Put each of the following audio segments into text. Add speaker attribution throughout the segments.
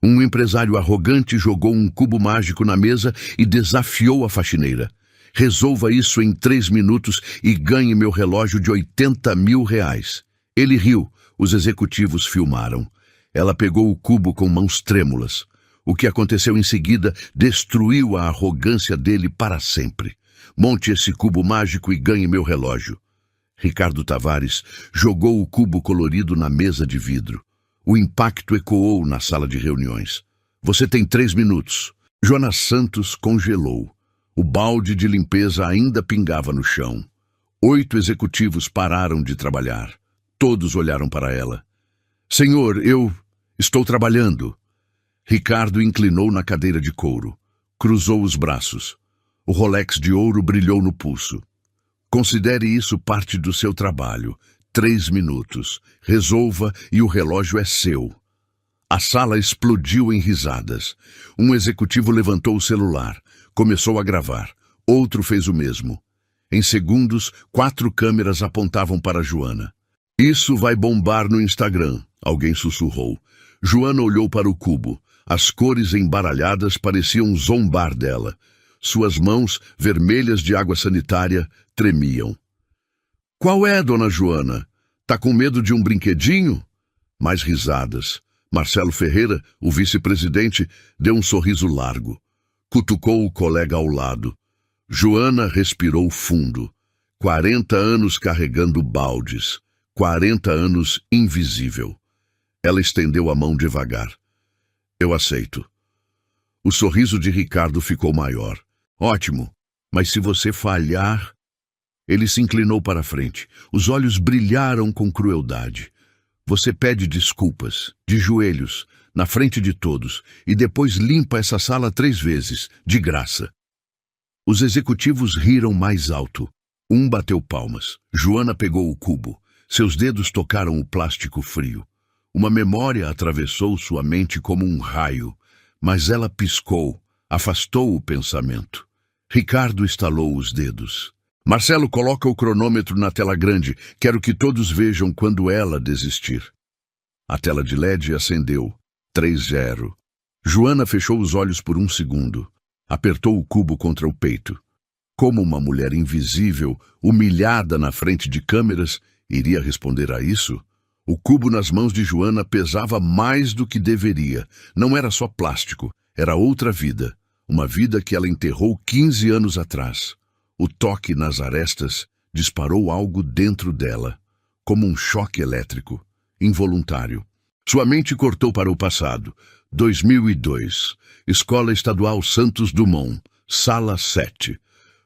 Speaker 1: Um empresário arrogante jogou um cubo mágico na mesa e desafiou a faxineira. Resolva isso em 3 minutos e ganhe meu relógio de R$ 80.000. Ele riu. Os executivos filmaram. Ela pegou o cubo com mãos trêmulas. O que aconteceu em seguida destruiu a arrogância dele para sempre. Monte esse cubo mágico e ganhe meu relógio. Ricardo Tavares jogou o cubo colorido na mesa de vidro. O impacto ecoou na sala de reuniões. Você tem 3 minutos. Joana Santos congelou. O balde de limpeza ainda pingava no chão. 8 executivos pararam de trabalhar. Todos olharam para ela. Senhor, eu estou trabalhando. Ricardo inclinou na cadeira de couro. Cruzou os braços. O Rolex de ouro brilhou no pulso. Considere isso parte do seu trabalho. 3 minutos. Resolva e o relógio é seu. A sala explodiu em risadas. Um executivo levantou o celular. Começou a gravar. Outro fez o mesmo. Em segundos, 4 câmeras apontavam para Joana. Isso vai bombar no Instagram, alguém sussurrou. Joana olhou para o cubo. As cores embaralhadas pareciam zombar dela. Suas mãos, vermelhas de água sanitária, tremiam. Qual é, dona Joana? Tá com medo de um brinquedinho? Mais risadas. Marcelo Ferreira, o vice-presidente, deu um sorriso largo. Cutucou o colega ao lado. Joana respirou fundo. 40 anos carregando baldes. 40 anos invisível. Ela estendeu a mão devagar. Eu aceito. O sorriso de Ricardo ficou maior. Ótimo, mas se você falhar... Ele se inclinou para a frente. Os olhos brilharam com crueldade. Você pede desculpas, de joelhos, na frente de todos, e depois limpa essa sala 3 vezes, de graça. Os executivos riram mais alto. Um bateu palmas. Joana pegou o cubo. Seus dedos tocaram o plástico frio. Uma memória atravessou sua mente como um raio, mas ela piscou, afastou o pensamento. Ricardo estalou os dedos. Marcelo, coloca o cronômetro na tela grande. Quero que todos vejam quando ela desistir. A tela de LED acendeu. 3-0. Joana fechou os olhos por 1 segundo. Apertou o cubo contra o peito. Como uma mulher invisível, humilhada na frente de câmeras, iria responder a isso? O cubo nas mãos de Joana pesava mais do que deveria. Não era só plástico, era outra vida. Uma vida que ela enterrou 15 anos atrás. O toque nas arestas disparou algo dentro dela, como um choque elétrico, involuntário. Sua mente cortou para o passado. 2002. Escola Estadual Santos Dumont, Sala 7.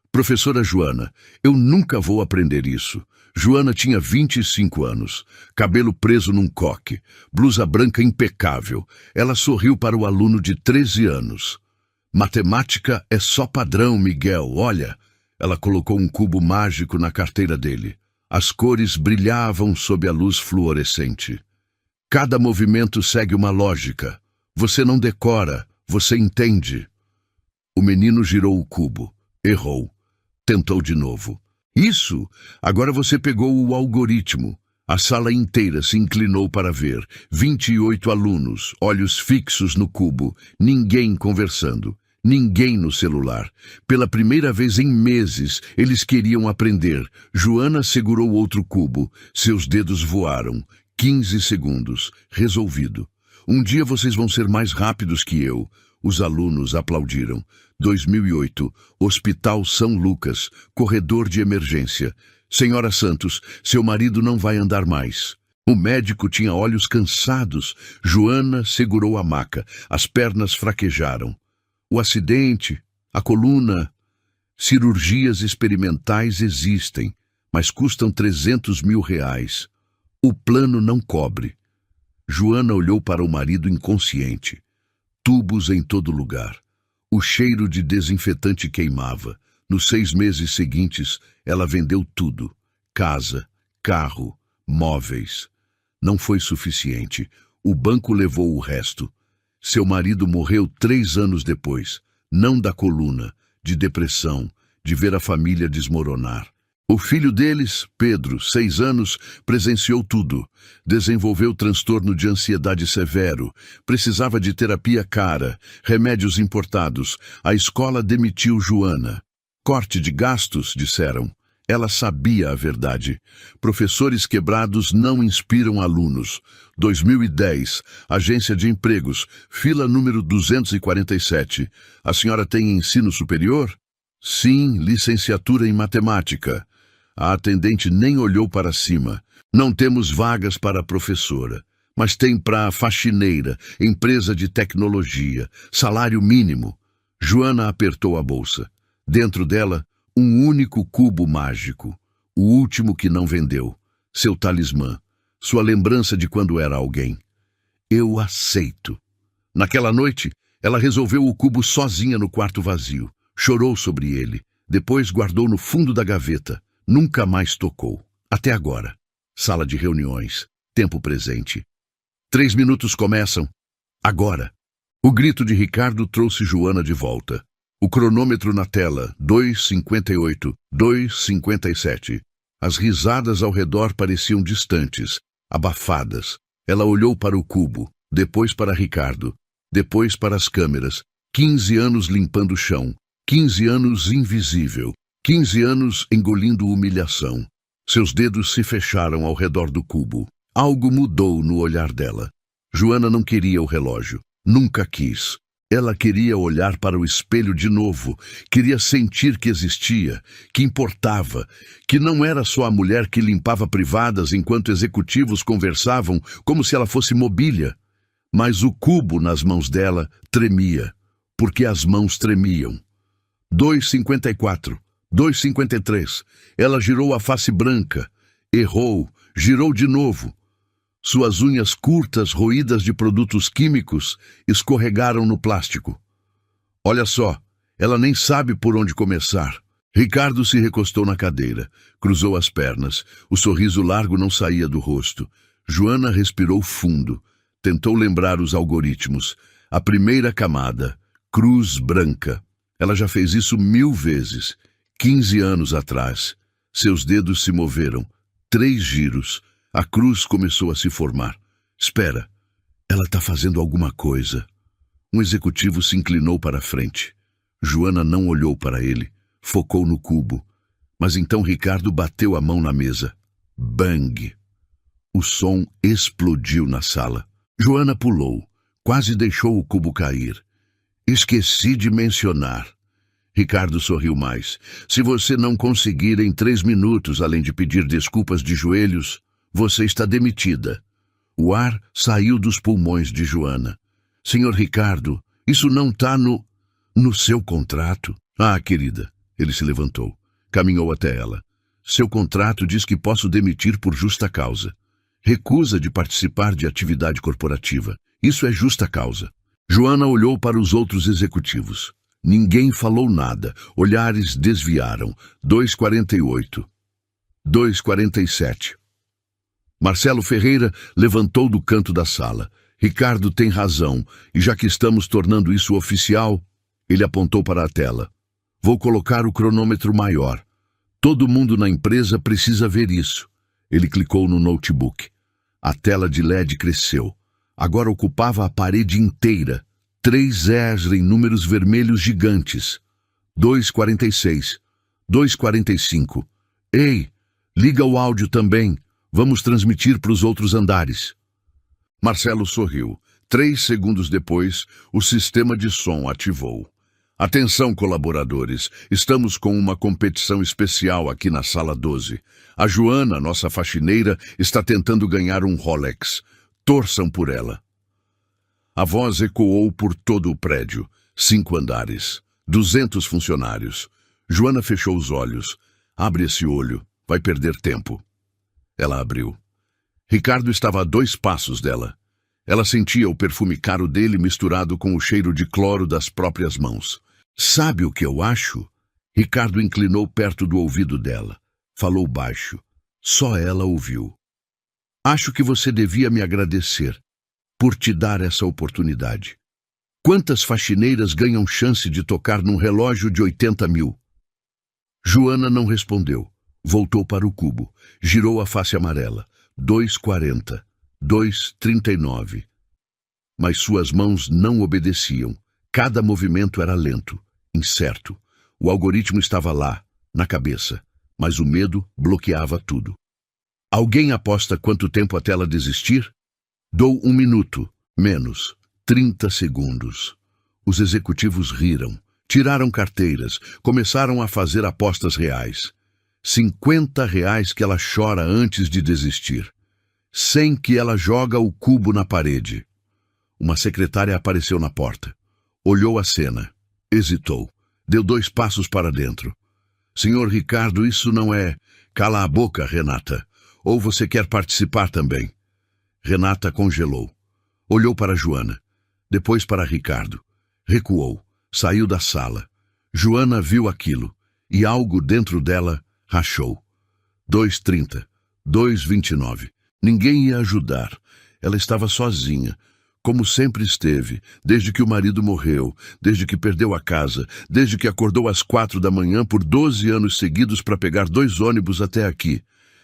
Speaker 1: Professora Joana, eu nunca vou aprender isso. Joana tinha 25 anos, cabelo preso num coque, blusa branca impecável. Ela sorriu para o aluno de 13 anos. Matemática é só padrão, Miguel, olha. Ela colocou um cubo mágico na carteira dele. As cores brilhavam sob a luz fluorescente. Cada movimento segue uma lógica. Você não decora, você entende. O menino girou o cubo. Errou. Tentou de novo. Isso! Agora você pegou o algoritmo. A sala inteira se inclinou para ver. 28 alunos, olhos fixos no cubo. Ninguém conversando. Ninguém no celular. Pela primeira vez em meses, eles queriam aprender. Joana segurou outro cubo. Seus dedos voaram. 15 segundos. Resolvido. Um dia vocês vão ser mais rápidos que eu. Os alunos aplaudiram. 2008. Hospital São Lucas. Corredor de emergência. Senhora Santos, seu marido não vai andar mais. O médico tinha olhos cansados. Joana segurou a maca. As pernas fraquejaram. O acidente, a coluna, cirurgias experimentais existem, mas custam R$ 300.000. O plano não cobre. Joana olhou para o marido inconsciente. Tubos em todo lugar. O cheiro de desinfetante queimava. Nos 6 meses seguintes, ela vendeu tudo. Casa, carro, móveis. Não foi suficiente. O banco levou o resto. Seu marido morreu 3 anos depois, não da coluna, de depressão, de ver a família desmoronar. O filho deles, Pedro, 6 anos, presenciou tudo. Desenvolveu transtorno de ansiedade severo, precisava de terapia cara, remédios importados. A escola demitiu Joana. Corte de gastos, disseram. Ela sabia a verdade. Professores quebrados não inspiram alunos. 2010, agência de empregos, fila número 247. A senhora tem ensino superior? Sim, licenciatura em matemática. A atendente nem olhou para cima. Não temos vagas para a professora, mas tem para a faxineira, empresa de tecnologia, salário mínimo. Joana apertou a bolsa. Dentro dela, um único cubo mágico, o último que não vendeu, seu talismã, sua lembrança de quando era alguém. Eu aceito. Naquela noite, ela resolveu o cubo sozinha no quarto vazio. Chorou sobre ele, depois guardou no fundo da gaveta. Nunca mais tocou. Até agora. Sala de reuniões. Tempo presente. 3 minutos começam. Agora. O grito de Ricardo trouxe Joana de volta. O cronômetro na tela, 2:58, 2:57. As risadas ao redor pareciam distantes, abafadas. Ela olhou para o cubo, depois para Ricardo, depois para as câmeras. 15 anos limpando o chão, 15 anos invisível, 15 anos engolindo humilhação. Seus dedos se fecharam ao redor do cubo. Algo mudou no olhar dela. Joana não queria o relógio. Nunca quis. Ela queria olhar para o espelho de novo. Queria sentir que existia, que importava, que não era só a mulher que limpava privadas enquanto executivos conversavam como se ela fosse mobília. Mas o cubo nas mãos dela tremia, porque as mãos tremiam. 2:54. 2:53. Ela girou a face branca. Errou. Girou de novo. Suas unhas curtas, roídas de produtos químicos, escorregaram no plástico. Olha só, ela nem sabe por onde começar. Ricardo se recostou na cadeira, cruzou as pernas. O sorriso largo não saía do rosto. Joana respirou fundo. Tentou lembrar os algoritmos. A primeira camada, cruz branca. Ela já fez isso 1000 vezes. 15 anos atrás. Seus dedos se moveram. 3 giros. A cruz começou a se formar. Espera, ela está fazendo alguma coisa. Um executivo se inclinou para a frente. Joana não olhou para ele. Focou no cubo. Mas então Ricardo bateu a mão na mesa. Bang! O som explodiu na sala. Joana pulou. Quase deixou o cubo cair. Esqueci de mencionar. Ricardo sorriu mais. Se você não conseguir em 3 minutos, além de pedir desculpas de joelhos, você está demitida. O ar saiu dos pulmões de Joana. Senhor Ricardo, isso não está no seu contrato. Ah, querida. Ele se levantou. Caminhou até ela. Seu contrato diz que posso demitir por justa causa. Recusa de participar de atividade corporativa. Isso é justa causa. Joana olhou para os outros executivos. Ninguém falou nada. Olhares desviaram. 2:48. 2:47. Marcelo Ferreira levantou do canto da sala. Ricardo tem razão, e já que estamos tornando isso oficial, ele apontou para a tela. Vou colocar o cronômetro maior. Todo mundo na empresa precisa ver isso. Ele clicou no notebook. A tela de LED cresceu. Agora ocupava a parede inteira. 3 zeros em números vermelhos gigantes. 2:46. 2:45. Ei, liga o áudio também. Vamos transmitir para os outros andares. Marcelo sorriu. 3 segundos depois, o sistema de som ativou. Atenção, colaboradores. Estamos com uma competição especial aqui na sala 12. A Joana, nossa faxineira, está tentando ganhar um Rolex. Torçam por ela. A voz ecoou por todo o prédio. 5 andares. 200 funcionários. Joana fechou os olhos. Abre esse olho. Vai perder tempo. Ela abriu. Ricardo estava a 2 passos dela. Ela sentia o perfume caro dele misturado com o cheiro de cloro das próprias mãos. Sabe o que eu acho? Ricardo inclinou perto do ouvido dela. Falou baixo. Só ela ouviu. Acho que você devia me agradecer por te dar essa oportunidade. Quantas faxineiras ganham chance de tocar num relógio de 80 mil? Joana não respondeu. Voltou para o cubo. Girou a face amarela. 2,40. 2,39. Mas suas mãos não obedeciam. Cada movimento era lento, incerto. O algoritmo estava lá, na cabeça, mas o medo bloqueava tudo. Alguém aposta quanto tempo até ela desistir? Dou 1 minuto, menos, 30 segundos. Os executivos riram, tiraram carteiras, começaram a fazer apostas reais. R$ 50 que ela chora antes de desistir. 100 que ela joga o cubo na parede. Uma secretária apareceu na porta. Olhou a cena. Hesitou. Deu 2 passos para dentro. Senhor Ricardo, isso não é... Cala a boca, Renata. Ou você quer participar também? Renata congelou. Olhou para Joana. Depois para Ricardo. Recuou. Saiu da sala. Joana viu aquilo. E algo dentro dela rachou. 2,30. 2,29. Ninguém ia ajudar. Ela estava sozinha. Como sempre esteve, desde que o marido morreu, desde que perdeu a casa, desde que acordou às 4 da manhã por 12 anos seguidos para pegar 2 ônibus até aqui.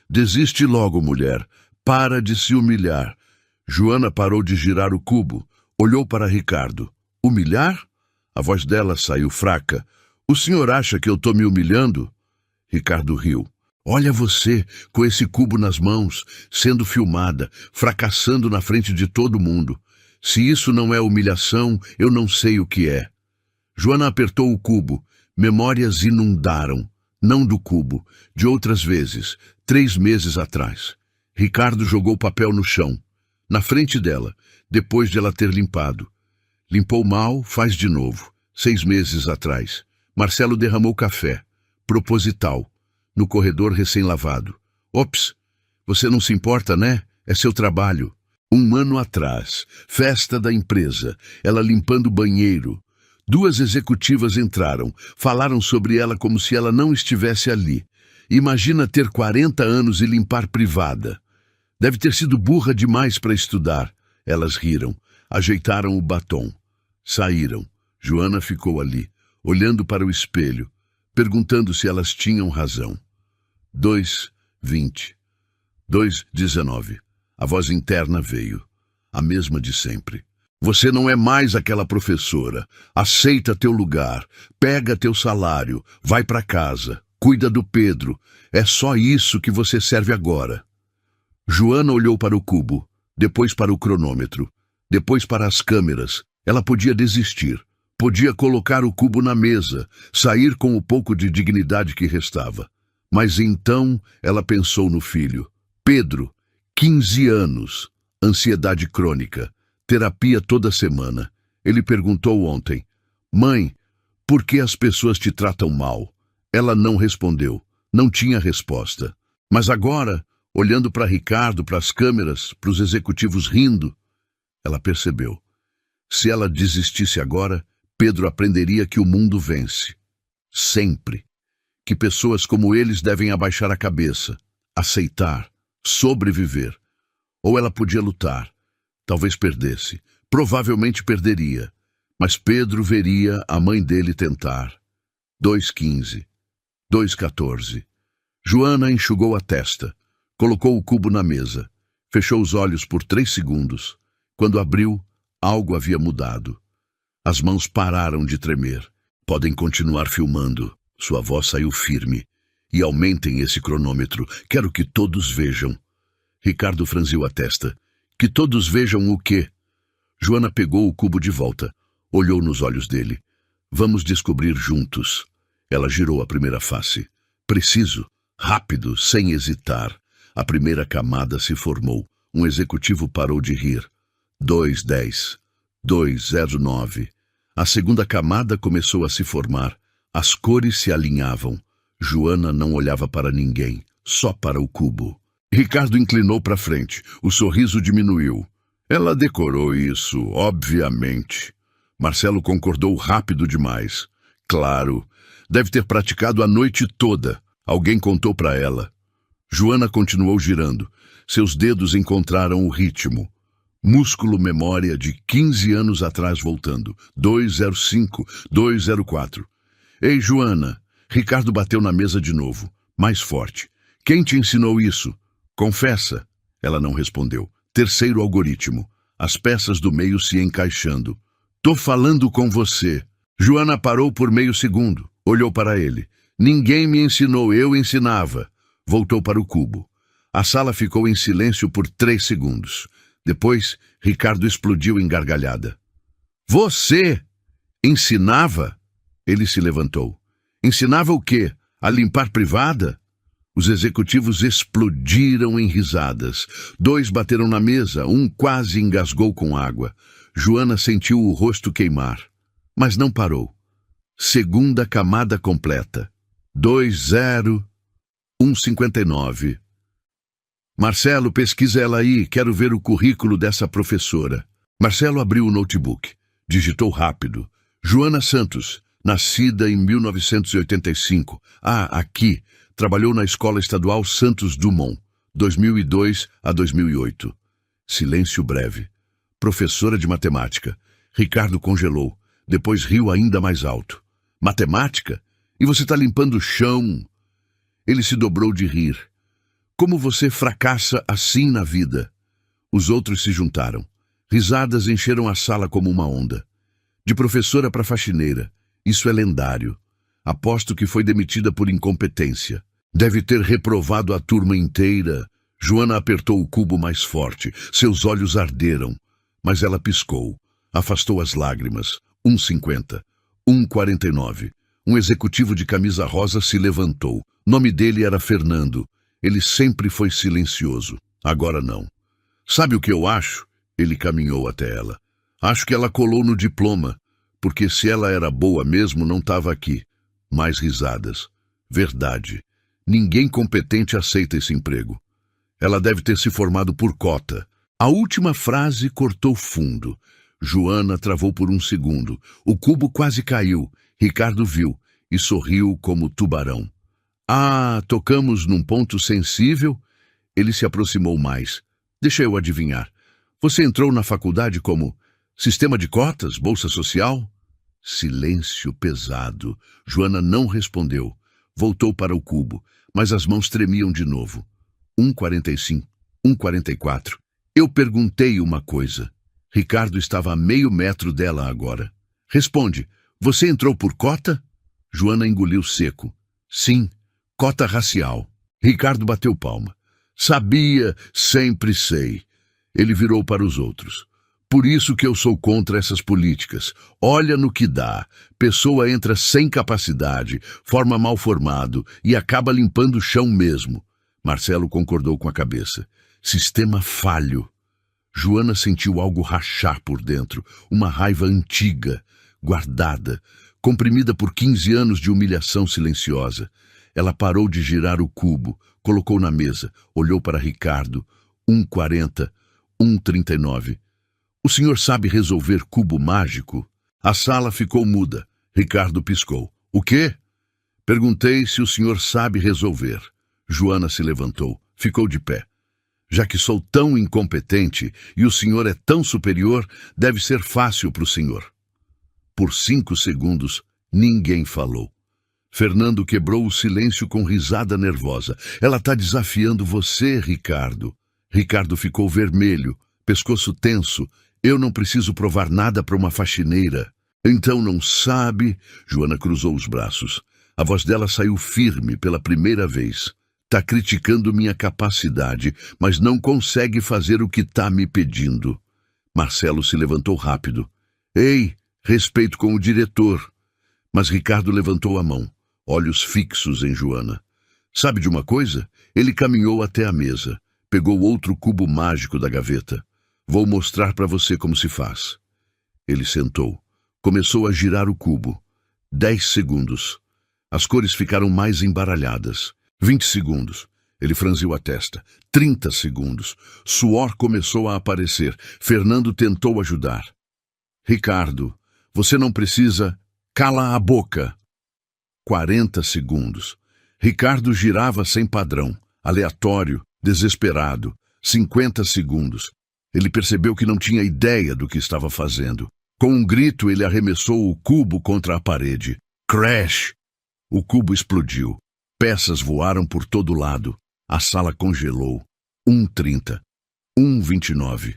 Speaker 1: Desiste logo, mulher. Para de se humilhar. Joana parou de girar o cubo. Olhou para Ricardo. Humilhar? A voz dela saiu fraca. O senhor acha que eu estou me humilhando? Ricardo riu. Olha você, com esse cubo nas mãos, sendo filmada, fracassando na frente de todo mundo. Se isso não é humilhação, eu não sei o que é. Joana apertou o cubo. Memórias inundaram. Não do cubo, de outras vezes, 3 meses atrás. Ricardo jogou o papel no chão, na frente dela, depois de ela ter limpado. Limpou mal, faz de novo. 6 meses atrás. Marcelo derramou café. Proposital. No corredor recém-lavado. Ops, você não se importa, né? É seu trabalho. 1 ano atrás, festa da empresa, ela limpando o banheiro. 2 executivas entraram, falaram sobre ela como se ela não estivesse ali. Imagina ter 40 anos e limpar privada. Deve ter sido burra demais para estudar. Elas riram, ajeitaram o batom. Saíram. Joana ficou ali, olhando para o espelho, perguntando se elas tinham razão. 2,20. 2,19. A voz interna veio, a mesma de sempre. Você não é mais aquela professora. Aceita teu lugar, pega teu salário, vai para casa, cuida do Pedro. É só isso que você serve agora. Joana olhou para o cubo, depois para o cronômetro, depois para as câmeras. Ela podia desistir, podia colocar o cubo na mesa, sair com o pouco de dignidade que restava. Mas então ela pensou no filho. Pedro, 15 anos, ansiedade crônica, terapia toda semana. Ele perguntou ontem, mãe, por que as pessoas te tratam mal? Ela não respondeu, não tinha resposta. Mas agora, olhando para Ricardo, para as câmeras, para os executivos rindo, ela percebeu. Se ela desistisse agora, Pedro aprenderia que o mundo vence. Sempre. Que pessoas como eles devem abaixar a cabeça, aceitar, sobreviver. Ou ela podia lutar. Talvez perdesse. Provavelmente perderia. Mas Pedro veria a mãe dele tentar. 2,15. 2,14. Joana enxugou a testa. Colocou o cubo na mesa. Fechou os olhos por 3 segundos. Quando abriu, algo havia mudado. As mãos pararam de tremer. Podem continuar filmando. Sua voz saiu firme. E aumentem esse cronômetro. Quero que todos vejam. Ricardo franziu a testa. Que todos vejam o quê? Joana pegou o cubo de volta. Olhou nos olhos dele. Vamos descobrir juntos. Ela girou a primeira face. Preciso. Rápido, sem hesitar. A primeira camada se formou. Um executivo parou de rir. 2,10. 2,09. A segunda camada começou a se formar. As cores se alinhavam. Joana não olhava para ninguém, só para o cubo. Ricardo inclinou para frente. O sorriso diminuiu. Ela decorou isso, obviamente. Marcelo concordou rápido demais. Claro, deve ter praticado a noite toda. Alguém contou para ela. Joana continuou girando. Seus dedos encontraram o ritmo. Músculo memória de 15 anos atrás voltando. 2,05, 2,04. Ei, Joana. Ricardo bateu na mesa de novo. Mais forte. Quem te ensinou isso? Confessa. Ela não respondeu. Terceiro algoritmo. As peças do meio se encaixando. Tô falando com você. Joana parou por meio segundo. Olhou para ele. Ninguém me ensinou, eu ensinava. Voltou para o cubo. A sala ficou em silêncio por 3 segundos. Depois, Ricardo explodiu em gargalhada. Você ensinava? Ele se levantou. Ensinava o quê? A limpar privada? Os executivos explodiram em risadas. 2 bateram na mesa, um quase engasgou com água. Joana sentiu o rosto queimar, mas não parou. Segunda camada completa. 20159. Marcelo, pesquisa ela aí, quero ver o currículo dessa professora. Marcelo abriu o notebook. Digitou rápido. Joana Santos, nascida em 1985. Aqui. Trabalhou na Escola Estadual Santos Dumont, 2002 a 2008. Silêncio breve. Professora de matemática. Ricardo congelou. Depois riu ainda mais alto. Matemática? E você está limpando o chão? Ele se dobrou de rir. Como você fracassa assim na vida? Os outros se juntaram. Risadas encheram a sala como uma onda. De professora para faxineira. Isso é lendário. Aposto que foi demitida por incompetência. Deve ter reprovado a turma inteira. Joana apertou o cubo mais forte. Seus olhos arderam. Mas ela piscou. Afastou as lágrimas. 1,50. 1,49. Um executivo de camisa rosa se levantou. Nome dele era Fernando. Ele sempre foi silencioso. Agora não. Sabe o que eu acho? Ele caminhou até ela. Acho que ela colou no diploma. Porque se ela era boa mesmo, não estava aqui. Mais risadas. Verdade. Ninguém competente aceita esse emprego. Ela deve ter se formado por cota. A última frase cortou fundo. Joana travou por 1 segundo. O cubo quase caiu. Ricardo viu e sorriu como tubarão. Tocamos num ponto sensível? Ele se aproximou mais. Deixa eu adivinhar. Você entrou na faculdade como sistema de cotas, bolsa social? Silêncio pesado. Joana não respondeu. Voltou para o cubo, mas as mãos tremiam de novo. 1,45. 1,44. Eu perguntei uma coisa. Ricardo estava a meio metro dela agora. Responde, você entrou por cota? Joana engoliu seco. Sim, cota racial. Ricardo bateu palma. Sabia, sempre sei. Ele virou para os outros. Por isso que eu sou contra essas políticas. Olha no que dá. Pessoa entra sem capacidade, forma mal formado e acaba limpando o chão mesmo. Marcelo concordou com a cabeça. Sistema falho. Joana sentiu algo rachar por dentro, uma raiva antiga, guardada, comprimida por 15 anos de humilhação silenciosa. Ela parou de girar o cubo, colocou na mesa, olhou para Ricardo. 1,40, 1,39. O senhor sabe resolver cubo mágico? A sala ficou muda. Ricardo piscou. O quê? Perguntei se o senhor sabe resolver. Joana se levantou, ficou de pé. Já que sou tão incompetente e o senhor é tão superior, deve ser fácil para o senhor. Por 5 segundos, ninguém falou. Fernando quebrou o silêncio com risada nervosa. Ela está desafiando você, Ricardo. Ricardo ficou vermelho, pescoço tenso. Eu não preciso provar nada para uma faxineira. Então não sabe... Joana cruzou os braços. A voz dela saiu firme pela primeira vez. Tá criticando minha capacidade, mas não consegue fazer o que tá me pedindo. Marcelo se levantou rápido. Ei, respeito com o diretor. Mas Ricardo levantou a mão, olhos fixos em Joana. Sabe de uma coisa? Ele caminhou até a mesa, pegou outro cubo mágico da gaveta. Vou mostrar para você como se faz. Ele sentou, começou a girar o cubo. 10 segundos. As cores ficaram mais embaralhadas. 20 segundos. Ele franziu a testa. 30 segundos. Suor começou a aparecer. Fernando tentou ajudar. Ricardo, você não precisa... Cala a boca. 40 segundos. Ricardo girava sem padrão, aleatório, desesperado. 50 segundos. Ele percebeu que não tinha ideia do que estava fazendo. Com um grito, ele arremessou o cubo contra a parede. Crash! O cubo explodiu. Peças voaram por todo lado. A sala congelou. 1:30. 1:29.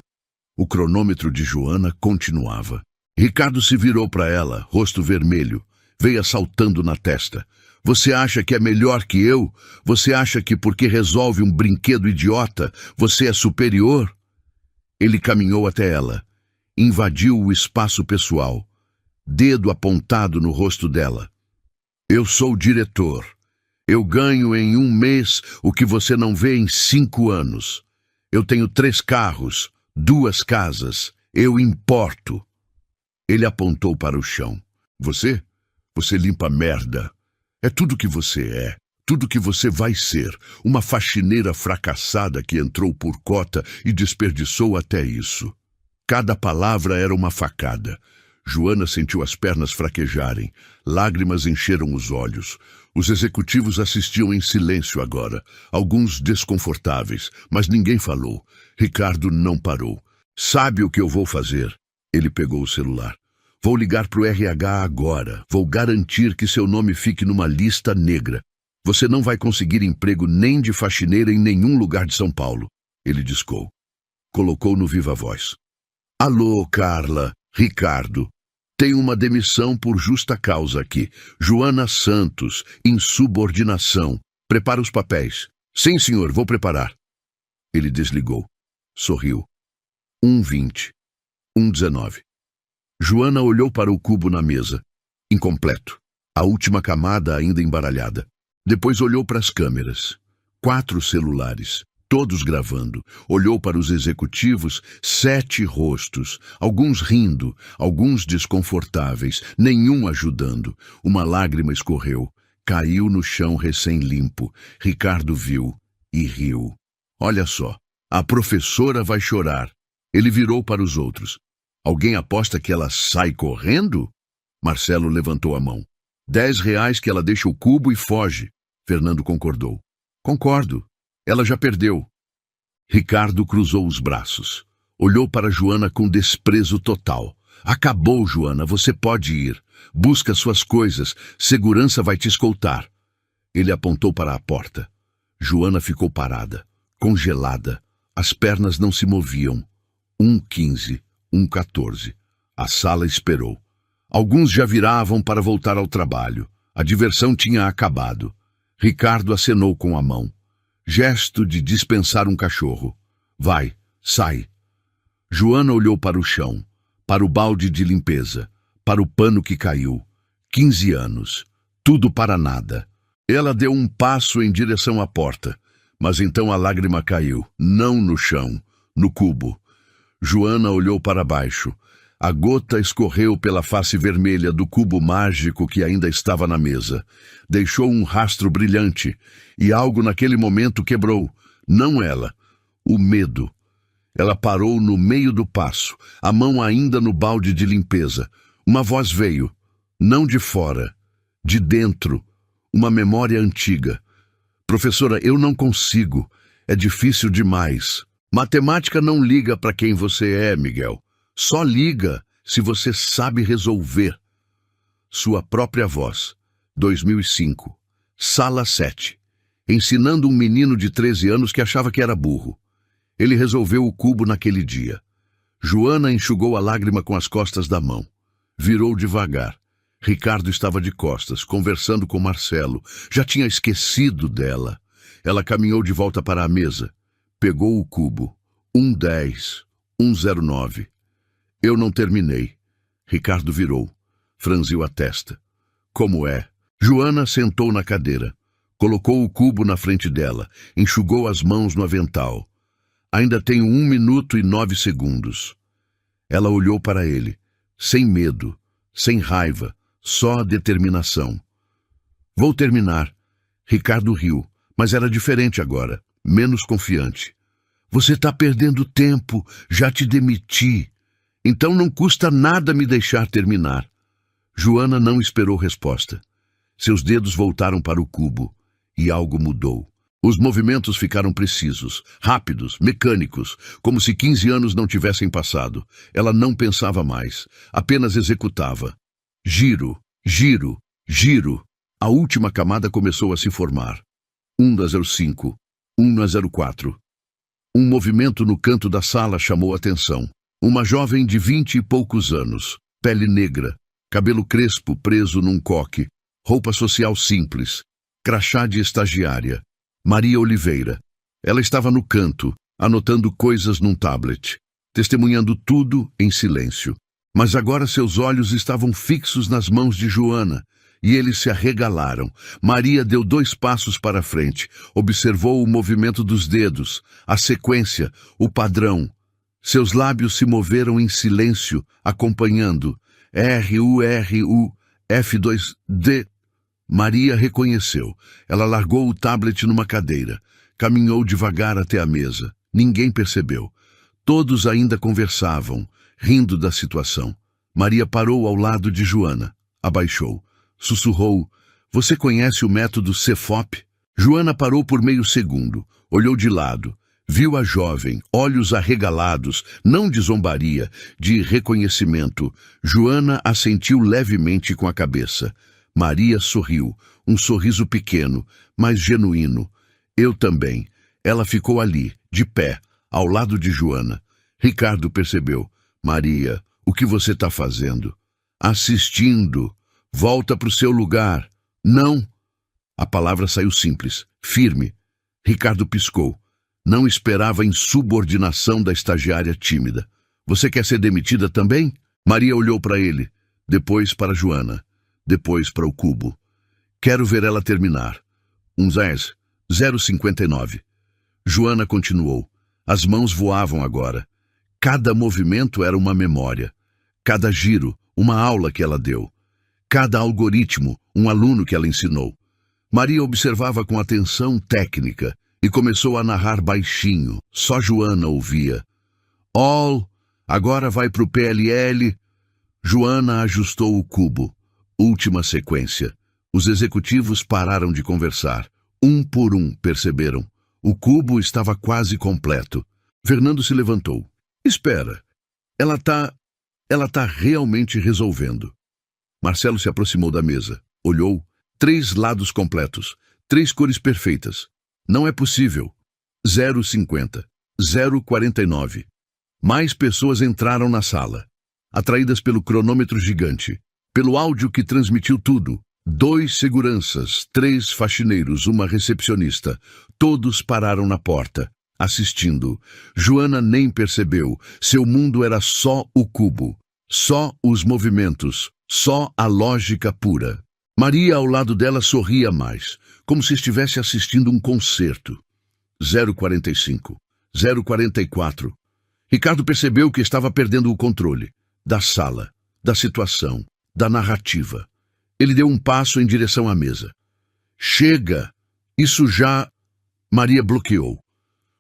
Speaker 1: O cronômetro de Joana continuava. Ricardo se virou para ela, rosto vermelho, veia saltando na testa. Você acha que é melhor que eu? Você acha que porque resolve um brinquedo idiota, você é superior? Ele caminhou até ela, invadiu o espaço pessoal, dedo apontado no rosto dela. Eu sou o diretor. Eu ganho em 1 mês o que você não vê em 5 anos. Eu tenho 3 carros, 2 casas. Eu importo. Ele apontou para o chão. Você? Você limpa merda. É tudo que você é. Tudo que você vai ser. Uma faxineira fracassada que entrou por cota e desperdiçou até isso. Cada palavra era uma facada. Joana sentiu as pernas fraquejarem. Lágrimas encheram os olhos. Os executivos assistiam em silêncio agora, alguns desconfortáveis, mas ninguém falou. Ricardo não parou. Sabe o que eu vou fazer? Ele pegou o celular. Vou ligar para o RH agora. Vou garantir que seu nome fique numa lista negra. Você não vai conseguir emprego nem de faxineira em nenhum lugar de São Paulo. Ele discou. Colocou no viva voz. Alô, Carla. Ricardo. Tem uma demissão por justa causa aqui. Joana Santos, insubordinação. Prepara os papéis. Sim, senhor, vou preparar. Ele desligou. Sorriu. 1:20. 1:19. Joana olhou para o cubo na mesa. Incompleto. A última camada ainda embaralhada. Depois olhou para as câmeras. 4 celulares. Todos gravando. Olhou para os executivos, 7 rostos, alguns rindo, alguns desconfortáveis, nenhum ajudando. Uma lágrima escorreu, caiu no chão recém-limpo. Ricardo viu e riu. Olha só, a professora vai chorar. Ele virou para os outros. Alguém aposta que ela sai correndo? Marcelo levantou a mão. R$10 que ela deixa o cubo e foge. Fernando concordou. Concordo. Ela já perdeu. Ricardo cruzou os braços. Olhou para Joana com desprezo total. Acabou, Joana, você pode ir. Busca suas coisas. Segurança vai te escoltar. Ele apontou para a porta. Joana ficou parada, congelada. As pernas não se moviam. 1:15, 1:14. A sala esperou. Alguns já viravam para voltar ao trabalho. A diversão tinha acabado. Ricardo acenou com a mão. Gesto de dispensar um cachorro. Vai, sai. Joana olhou para o chão, para o balde de limpeza, para o pano que caiu. 15 anos. Tudo para nada. Ela deu um passo em direção à porta, mas então a lágrima caiu, não no chão, no cubo. Joana olhou para baixo. A gota escorreu pela face vermelha do cubo mágico que ainda estava na mesa. Deixou um rastro brilhante, e algo naquele momento quebrou. Não ela, o medo. Ela parou no meio do passo, a mão ainda no balde de limpeza. Uma voz veio, não de fora, de dentro, uma memória antiga. Professora, eu não consigo, é difícil demais. Matemática não liga para quem você é, Miguel. Só liga se você sabe resolver. Sua própria voz. 2005. Sala 7. Ensinando um menino de 13 anos que achava que era burro. Ele resolveu o cubo naquele dia. Joana enxugou a lágrima com as costas da mão. Virou devagar. Ricardo estava de costas, conversando com Marcelo. Já tinha esquecido dela. Ela caminhou de volta para a mesa. Pegou o cubo. 1:10. 1:09. Eu não terminei. Ricardo virou. Franziu a testa. Como é? Joana sentou na cadeira. Colocou o cubo na frente dela. Enxugou as mãos no avental. Ainda tenho 1 minuto e 9 segundos. Ela olhou para ele. Sem medo. Sem raiva. Só determinação. Vou terminar. Ricardo riu. Mas era diferente agora. Menos confiante. Você está perdendo tempo. Já te demiti. Então não custa nada me deixar terminar. Joana não esperou resposta. Seus dedos voltaram para o cubo e algo mudou. Os movimentos ficaram precisos, rápidos, mecânicos, como se 15 anos não tivessem passado. Ela não pensava mais, apenas executava. Giro, giro, giro. A última camada começou a se formar. 1 da 05, 1 na 04. Um movimento no canto da sala chamou atenção. Uma jovem de 20 e poucos anos, pele negra, cabelo crespo preso num coque, roupa social simples, crachá de estagiária. Maria Oliveira. Ela estava no canto, anotando coisas num tablet, testemunhando tudo em silêncio. Mas agora seus olhos estavam fixos nas mãos de Joana, e eles se arregalaram. Maria deu 2 passos para frente, observou o movimento dos dedos, a sequência, o padrão. Seus lábios se moveram em silêncio, acompanhando. R-U-R-U, F2-D. Maria reconheceu. Ela largou o tablet numa cadeira. Caminhou devagar até a mesa. Ninguém percebeu. Todos ainda conversavam, rindo da situação. Maria parou ao lado de Joana. Abaixou. Sussurrou. Você conhece o método CFOP? Joana parou por meio segundo. Olhou de lado. Viu a jovem, olhos arregalados, não de zombaria, de reconhecimento. Joana assentiu levemente com a cabeça. Maria sorriu, um sorriso pequeno, mas genuíno. Eu também. Ela ficou ali, de pé, ao lado de Joana. Ricardo percebeu. Maria, o que você está fazendo? Assistindo. Volta para o seu lugar. Não. A palavra saiu simples, firme. Ricardo piscou. Não esperava a insubordinação da estagiária tímida. Você quer ser demitida também? Maria olhou para ele, depois para Joana, depois para o cubo. Quero ver ela terminar. 0,59. Joana continuou. As mãos voavam agora. Cada movimento era uma memória. Cada giro, uma aula que ela deu. Cada algoritmo, um aluno que ela ensinou. Maria observava com atenção técnica e começou a narrar baixinho. Só Joana ouvia. All, agora vai para o PLL. Joana ajustou o cubo. Última sequência. Os executivos pararam de conversar. Um por um, perceberam. O cubo estava quase completo. Fernando se levantou. Espera. Ela tá realmente resolvendo. Marcelo se aproximou da mesa. Olhou. 3 lados completos. 3 cores perfeitas. Não é possível. 0,50. 0,49. Mais pessoas entraram na sala, atraídas pelo cronômetro gigante, pelo áudio que transmitiu tudo. 2 seguranças, 3 faxineiros, uma recepcionista. Todos pararam na porta, assistindo. Joana nem percebeu. Seu mundo era só o cubo, só os movimentos, só a lógica pura. Maria, ao lado dela, sorria mais, como se estivesse assistindo um concerto. 0,45. 0,44. Ricardo percebeu que estava perdendo o controle da sala, da situação, da narrativa. Ele deu um passo em direção à mesa. Chega! Isso já... Maria bloqueou.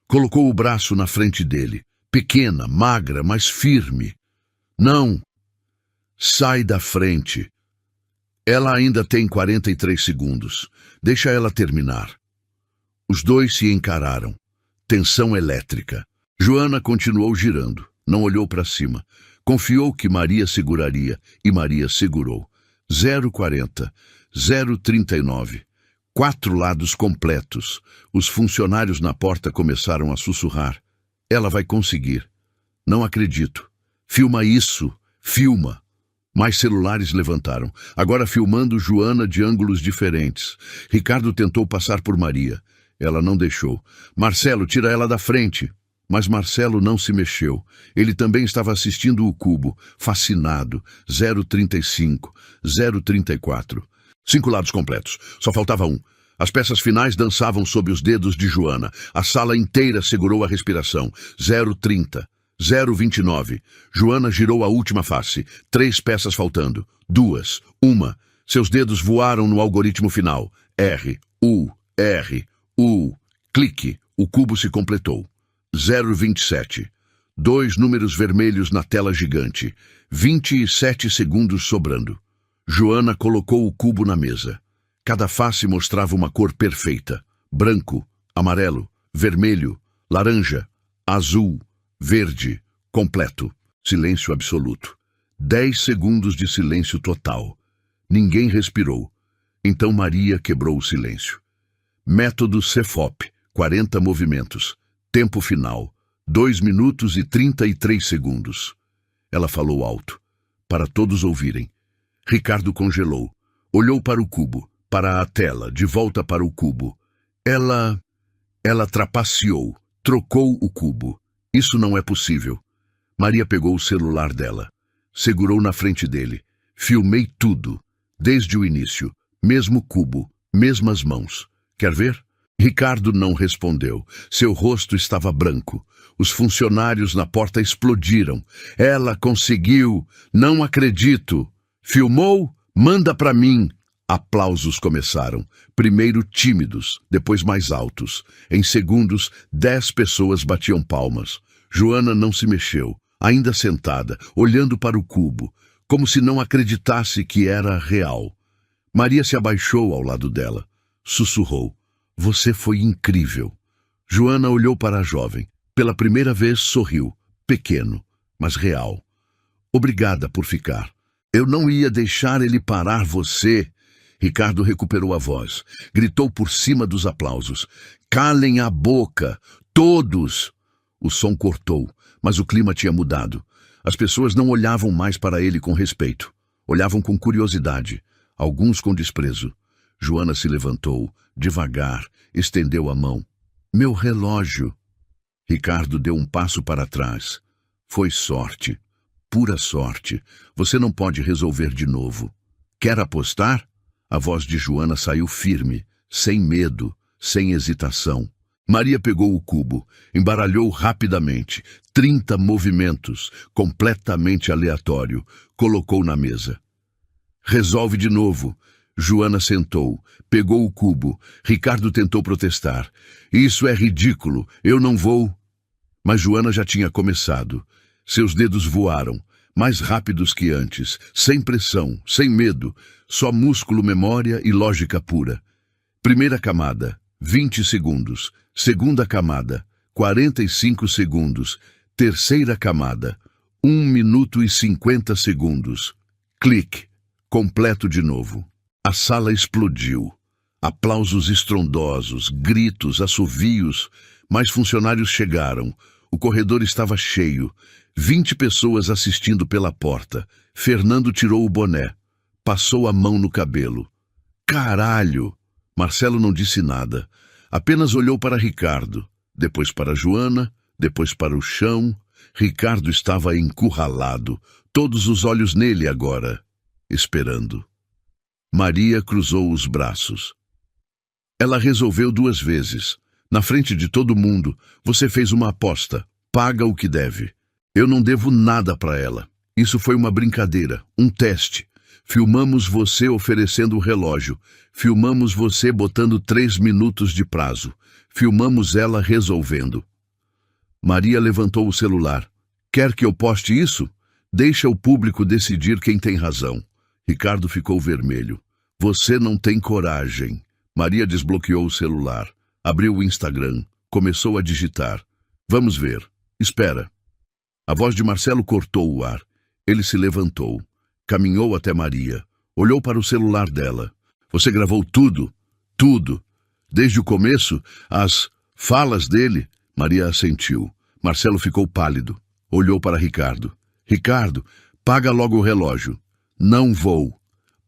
Speaker 1: Colocou o braço na frente dele. Pequena, magra, mas firme. Não! Sai da frente. Ela ainda tem 43 segundos. Deixa ela terminar. Os 2 se encararam. Tensão elétrica. Joana continuou girando. Não olhou para cima. Confiou que Maria seguraria. E Maria segurou. 0,40. 0,39. 4 lados completos. Os funcionários na porta começaram a sussurrar. Ela vai conseguir. Não acredito. Filma isso. Filma. Mais celulares levantaram, agora filmando Joana de ângulos diferentes. Ricardo tentou passar por Maria. Ela não deixou. Marcelo, tira ela da frente. Mas Marcelo não se mexeu. Ele também estava assistindo o cubo, fascinado. 0,35, 0,34. 5 lados completos. Só faltava um. As peças finais dançavam sob os dedos de Joana. A sala inteira segurou a respiração. 0,30. 0,29. Joana girou a última face. 3 peças faltando. 2. 1. Seus dedos voaram no algoritmo final. R, U, R, U. Clique. O cubo se completou. 0,27. 2 números vermelhos na tela gigante. 27 segundos sobrando. Joana colocou o cubo na mesa. Cada face mostrava uma cor perfeita. Branco, amarelo, vermelho, laranja, azul, verde, completo. Silêncio absoluto. 10 segundos de silêncio total. Ninguém respirou. Então Maria quebrou o silêncio. Método Cefop, 40 movimentos. Tempo final, 2 minutos e 33 segundos. Ela falou alto, para todos ouvirem. Ricardo congelou. Olhou para o cubo, para a tela, de volta para o cubo. Ela trapaceou, trocou o cubo. Isso não é possível. Maria pegou o celular dela. Segurou na frente dele. Filmei tudo, desde o início. Mesmo cubo, mesmas mãos. Quer ver? Ricardo não respondeu. Seu rosto estava branco. Os funcionários na porta explodiram. Ela conseguiu! Não acredito! Filmou? Manda para mim! Aplausos começaram. Primeiro tímidos, depois mais altos. Em segundos, 10 pessoas batiam palmas. Joana não se mexeu, ainda sentada, olhando para o cubo, como se não acreditasse que era real. Maria se abaixou ao lado dela. Sussurrou. Você foi incrível. Joana olhou para a jovem. Pela primeira vez sorriu. Pequeno, mas real. Obrigada por ficar. Eu não ia deixar ele parar você. Ricardo recuperou a voz. Gritou por cima dos aplausos. Calem a boca. Todos! O som cortou, mas o clima tinha mudado. As pessoas não olhavam mais para ele com respeito. Olhavam com curiosidade. Alguns com desprezo. Joana se levantou, devagar, estendeu a mão. Meu relógio. Ricardo deu um passo para trás. Foi sorte. Pura sorte. Você não pode resolver de novo. Quer apostar? A voz de Joana saiu firme, sem medo, sem hesitação. Maria pegou o cubo, embaralhou rapidamente. 30 movimentos, completamente aleatório. Colocou na mesa. Resolve de novo. Joana sentou, pegou o cubo. Ricardo tentou protestar. Isso é ridículo, eu não vou. Mas Joana já tinha começado. Seus dedos voaram, mais rápidos que antes, sem pressão, sem medo, só músculo, memória e lógica pura. Primeira camada, 20 segundos. Segunda camada, 45 segundos. Terceira camada, 1 minuto e 50 segundos. Clique. Completo de novo. A sala explodiu. Aplausos estrondosos, gritos, assovios. Mais funcionários chegaram. O corredor estava cheio. 20 pessoas assistindo pela porta. Fernando tirou o boné. Passou a mão no cabelo. Caralho! Marcelo não disse nada. Apenas olhou para Ricardo. Depois para Joana. Depois para o chão. Ricardo estava encurralado. Todos os olhos nele agora. Esperando. Maria cruzou os braços. Ela resolveu 2 vezes. Na frente de todo mundo, você fez uma aposta. Paga o que deve. Eu não devo nada para ela. Isso foi uma brincadeira, um teste. Filmamos você oferecendo o relógio. Filmamos você botando 3 minutos de prazo. Filmamos ela resolvendo. Maria levantou o celular. Quer que eu poste isso? Deixa o público decidir quem tem razão. Ricardo ficou vermelho. Você não tem coragem. Maria desbloqueou o celular. Abriu o Instagram. Começou a digitar. Vamos ver. Espera. A voz de Marcelo cortou o ar. Ele se levantou. Caminhou até Maria. Olhou para o celular dela. Você gravou tudo? Tudo. Desde o começo, as falas dele? Maria assentiu. Marcelo ficou pálido. Olhou para Ricardo. Ricardo, paga logo o relógio. Não vou.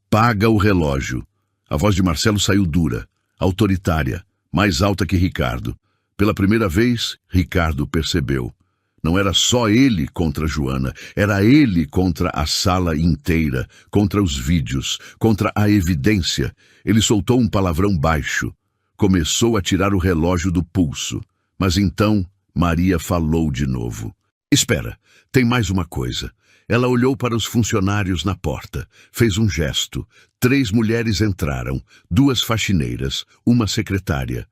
Speaker 1: Paga o relógio. A voz de Marcelo saiu dura, autoritária, mais alta que Ricardo. Pela primeira vez, Ricardo percebeu. Não era só ele contra Joana, era ele contra a sala inteira, contra os vídeos, contra a evidência. Ele soltou um palavrão baixo. Começou a tirar o relógio do pulso. Mas então, Maria falou de novo. Espera, tem mais uma coisa. Ela olhou para os funcionários na porta, fez um gesto. 3 mulheres entraram, 2 faxineiras, uma secretária.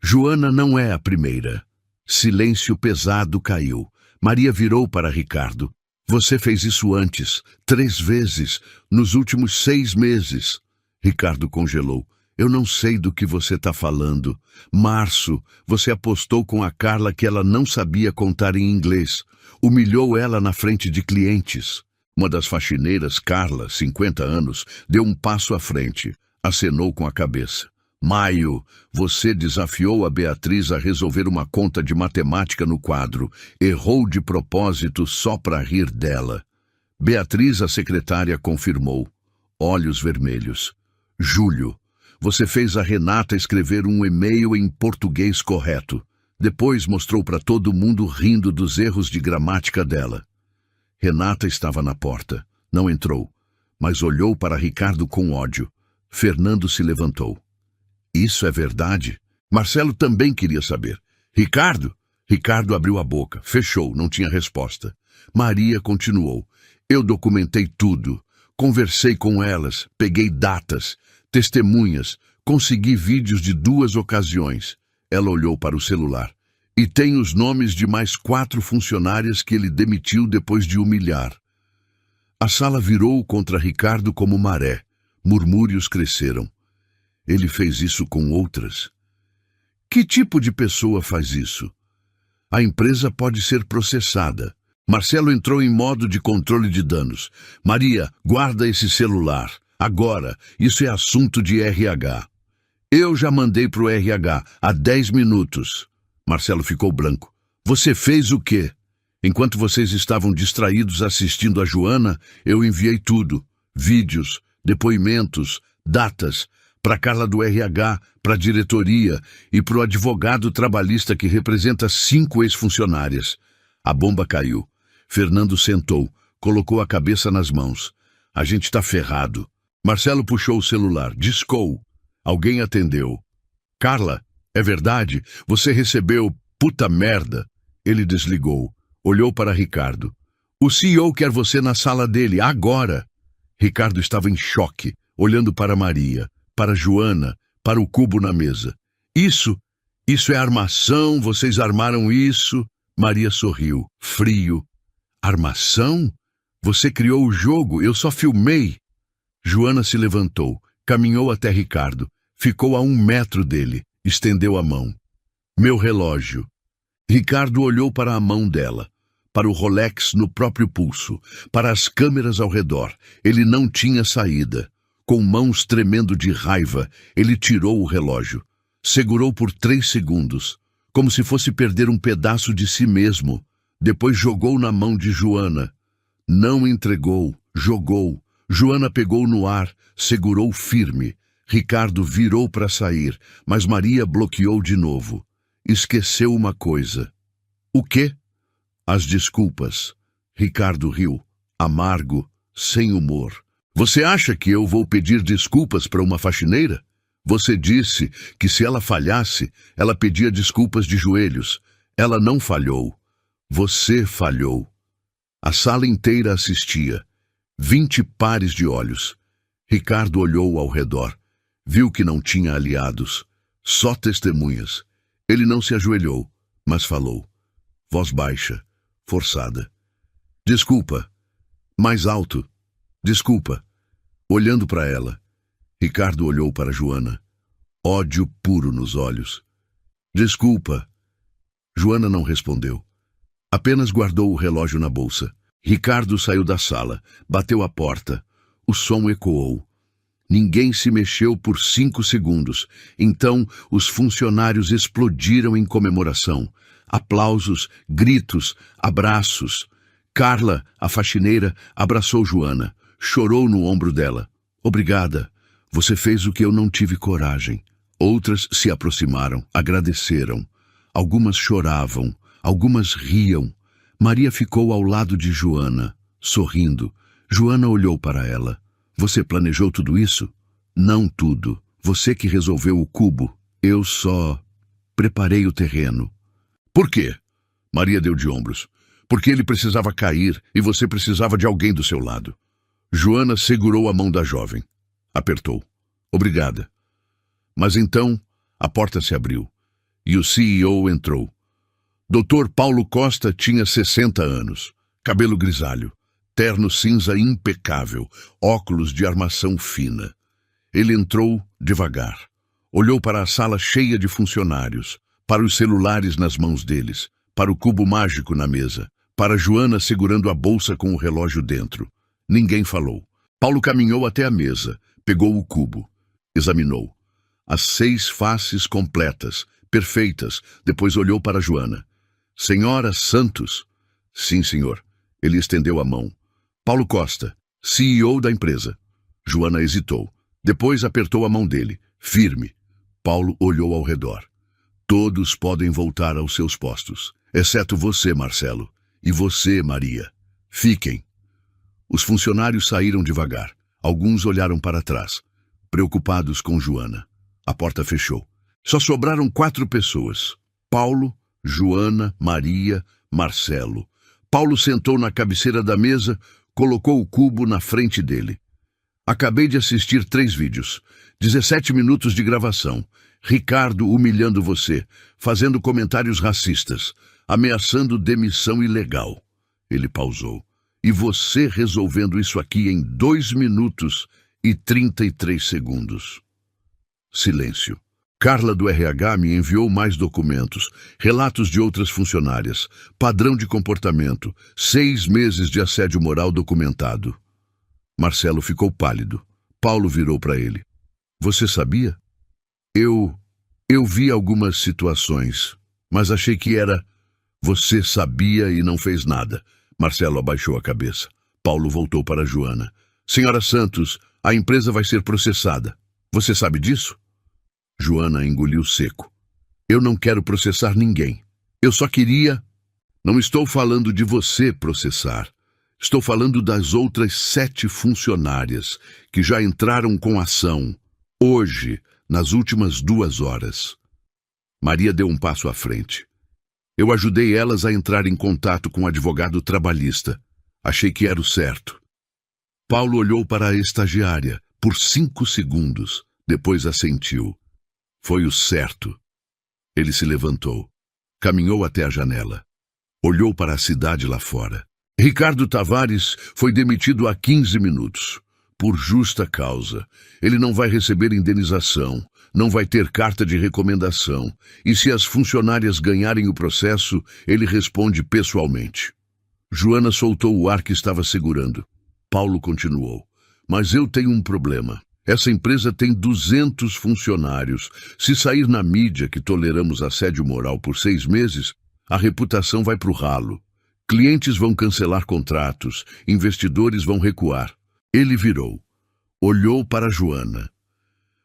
Speaker 1: Joana não é a primeira. Silêncio pesado caiu. Maria virou para Ricardo. Você fez isso antes, 3 vezes, nos últimos 6 meses. Ricardo congelou. Eu não sei do que você está falando. Março, você apostou com a Carla que ela não sabia contar em inglês. Humilhou ela na frente de clientes. Uma das faxineiras, Carla, 50 anos, deu um passo à frente. Acenou com a cabeça. Maio, você desafiou a Beatriz a resolver uma conta de matemática no quadro. Errou de propósito só para rir dela. Beatriz, a secretária, confirmou. Olhos vermelhos. Júlio, você fez a Renata escrever um e-mail em português correto. Depois mostrou para todo mundo rindo dos erros de gramática dela. Renata estava na porta. Não entrou, mas olhou para Ricardo com ódio. Fernando se levantou. Isso é verdade? Marcelo também queria saber. Ricardo? Ricardo abriu a boca, fechou, não tinha resposta. Maria continuou. Eu documentei tudo. Conversei com elas, peguei datas, testemunhas, consegui vídeos de 2 ocasiões. Ela olhou para o celular. E tem os nomes de mais 4 funcionárias que ele demitiu depois de humilhar. A sala virou contra Ricardo como maré. Murmúrios cresceram. Ele fez isso com outras. Que tipo de pessoa faz isso? A empresa pode ser processada. Marcelo entrou em modo de controle de danos. Maria, guarda esse celular. Agora, isso é assunto de RH. Eu já mandei pro RH há 10 minutos. Marcelo ficou branco. Você fez o quê? Enquanto vocês estavam distraídos assistindo a Joana, eu enviei tudo. Vídeos, depoimentos, datas, para Carla do RH, para a diretoria e para o advogado trabalhista que representa 5 ex-funcionárias. A bomba caiu. Fernando sentou, colocou a cabeça nas mãos. A gente está ferrado. Marcelo puxou o celular. Discou. Alguém atendeu. Carla, é verdade? Você recebeu puta merda? Ele desligou. Olhou para Ricardo. O CEO quer você na sala dele, agora. Ricardo estava em choque, olhando para Maria, para Joana, para o cubo na mesa. Isso é armação, vocês armaram isso? Maria sorriu, frio. Armação? Você criou o jogo, eu só filmei. Joana se levantou, caminhou até Ricardo, ficou a 1 metro dele, estendeu a mão. Meu relógio. Ricardo olhou para a mão dela, para o Rolex no próprio pulso, para as câmeras ao redor. Ele não tinha saída. Com mãos tremendo de raiva, ele tirou o relógio. Segurou por 3 segundos, como se fosse perder um pedaço de si mesmo. Depois jogou na mão de Joana. Não entregou, jogou. Joana pegou no ar, segurou firme. Ricardo virou para sair, mas Maria bloqueou de novo. Esqueceu uma coisa. O quê? As desculpas. Ricardo riu, amargo, sem humor. Você acha que eu vou pedir desculpas para uma faxineira? Você disse que se ela falhasse, ela pedia desculpas de joelhos. Ela não falhou. Você falhou. A sala inteira assistia. 20 pares de olhos. Ricardo olhou ao redor. Viu que não tinha aliados. Só testemunhas. Ele não se ajoelhou, mas falou. Voz baixa, forçada. Desculpa. Mais alto. Desculpa. Olhando para ela. Ricardo olhou para Joana. Ódio puro nos olhos. Desculpa. Joana não respondeu. Apenas guardou o relógio na bolsa. Ricardo saiu da sala, bateu a porta. O som ecoou. Ninguém se mexeu por 5 segundos. Então, os funcionários explodiram em comemoração. Aplausos, gritos, abraços. Carla, a faxineira, abraçou Joana. Chorou no ombro dela. Obrigada. Você fez o que eu não tive coragem. Outras se aproximaram, agradeceram. Algumas choravam, algumas riam. Maria ficou ao lado de Joana, sorrindo. Joana olhou para ela. Você planejou tudo isso? Não tudo. Você que resolveu o cubo. Eu só preparei o terreno. Por quê? Maria deu de ombros. Porque ele precisava cair e você precisava de alguém do seu lado. Joana segurou a mão da jovem. Apertou. Obrigada. Mas então, a porta se abriu e o CEO entrou. Dr. Paulo Costa tinha 60 anos, cabelo grisalho, terno cinza impecável, óculos de armação fina. Ele entrou devagar. Olhou para a sala cheia de funcionários, para os celulares nas mãos deles, para o cubo mágico na mesa, para Joana segurando a bolsa com o relógio dentro. Ninguém falou. Paulo caminhou até a mesa, pegou o cubo. Examinou. As 6 faces completas, perfeitas. Depois olhou para Joana. Senhora Santos? Sim, senhor. Ele estendeu a mão. Paulo Costa, CEO da empresa. Joana hesitou. Depois apertou a mão dele, firme. Paulo olhou ao redor. Todos podem voltar aos seus postos, exceto você, Marcelo, e você, Maria. Fiquem. Os funcionários saíram devagar. Alguns olharam para trás, preocupados com Joana. A porta fechou. Só sobraram 4 pessoas. Paulo, Joana, Maria, Marcelo. Paulo sentou na cabeceira da mesa, colocou o cubo na frente dele. Acabei de assistir 3 vídeos. 17 minutos de gravação. Ricardo humilhando você, fazendo comentários racistas, ameaçando demissão ilegal. Ele pausou. E você resolvendo isso aqui em 2 minutos e 33 segundos. Silêncio. Carla do RH me enviou mais documentos, relatos de outras funcionárias, padrão de comportamento, 6 meses de assédio moral documentado. Marcelo ficou pálido. Paulo virou para ele. Você sabia? Eu vi algumas situações, mas achei que era... Você sabia e não fez nada. Marcelo abaixou a cabeça. Paulo voltou para Joana. Senhora Santos, a empresa vai ser processada. Você sabe disso? Joana engoliu seco. Eu não quero processar ninguém. Eu só queria... Não estou falando de você processar. Estou falando das outras 7 funcionárias que já entraram com ação, hoje, nas últimas 2 horas. Maria deu um passo à frente. Eu ajudei elas a entrar em contato com o advogado trabalhista. Achei que era o certo. Paulo olhou para a estagiária por 5 segundos, depois assentiu. Foi o certo. Ele se levantou, caminhou até a janela, olhou para a cidade lá fora. Ricardo Tavares foi demitido há 15 minutos, por justa causa. Ele não vai receber indenização, não vai ter carta de recomendação, e se as funcionárias ganharem o processo, ele responde pessoalmente. Joana soltou o ar que estava segurando. Paulo continuou. Mas eu tenho um problema. Essa empresa tem 200 funcionários. Se sair na mídia que toleramos assédio moral por 6 meses, a reputação vai para o ralo. Clientes vão cancelar contratos, investidores vão recuar. Ele virou, olhou para Joana.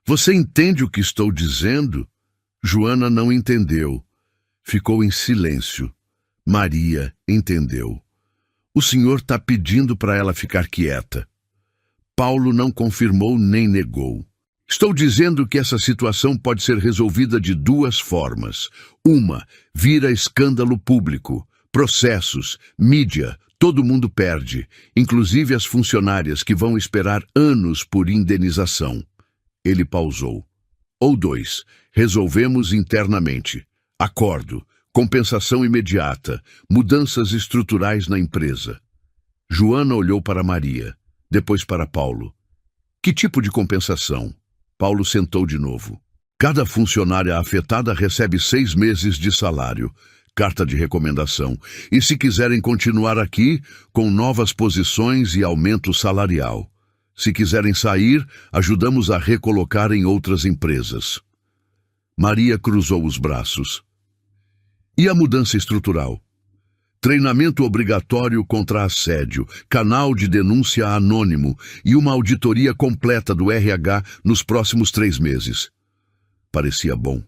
Speaker 1: Você entende o que estou dizendo? Joana não entendeu. Ficou em silêncio. Maria entendeu. O senhor está pedindo para ela ficar quieta. Paulo não confirmou nem negou. Estou dizendo que essa situação pode ser resolvida de 2 formas. Uma, vira escândalo público. Processos, mídia, todo mundo perde, inclusive as funcionárias que vão esperar anos por indenização. Ele pausou. Ou 2, resolvemos internamente. Acordo, compensação imediata, mudanças estruturais na empresa. Joana olhou para Maria, depois para Paulo. Que tipo de compensação? Paulo sentou de novo. Cada funcionária afetada recebe 6 meses de salário. Carta de recomendação, e se quiserem continuar aqui, com novas posições e aumento salarial. Se quiserem sair, ajudamos a recolocar em outras empresas. Maria cruzou os braços. E a mudança estrutural? Treinamento obrigatório contra assédio, canal de denúncia anônimo e uma auditoria completa do RH nos próximos 3 meses. Parecia bom,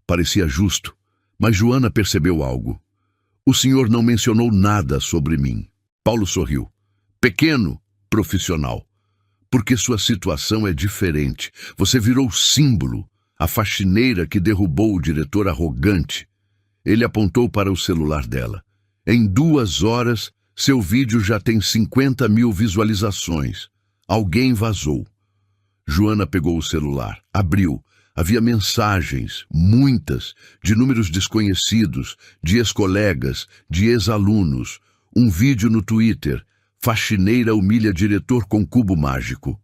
Speaker 1: parecia justo. Mas Joana percebeu algo. O senhor não mencionou nada sobre mim. Paulo sorriu. Pequeno, profissional. Porque sua situação é diferente. Você virou símbolo, a faxineira que derrubou o diretor arrogante. Ele apontou para o celular dela. Em 2 horas, seu vídeo já tem 50 mil visualizações. Alguém vazou. Joana pegou o celular, abriu. Havia mensagens, muitas, de números desconhecidos, de ex-colegas, de ex-alunos. Um vídeo no Twitter. Faxineira humilha diretor com cubo mágico.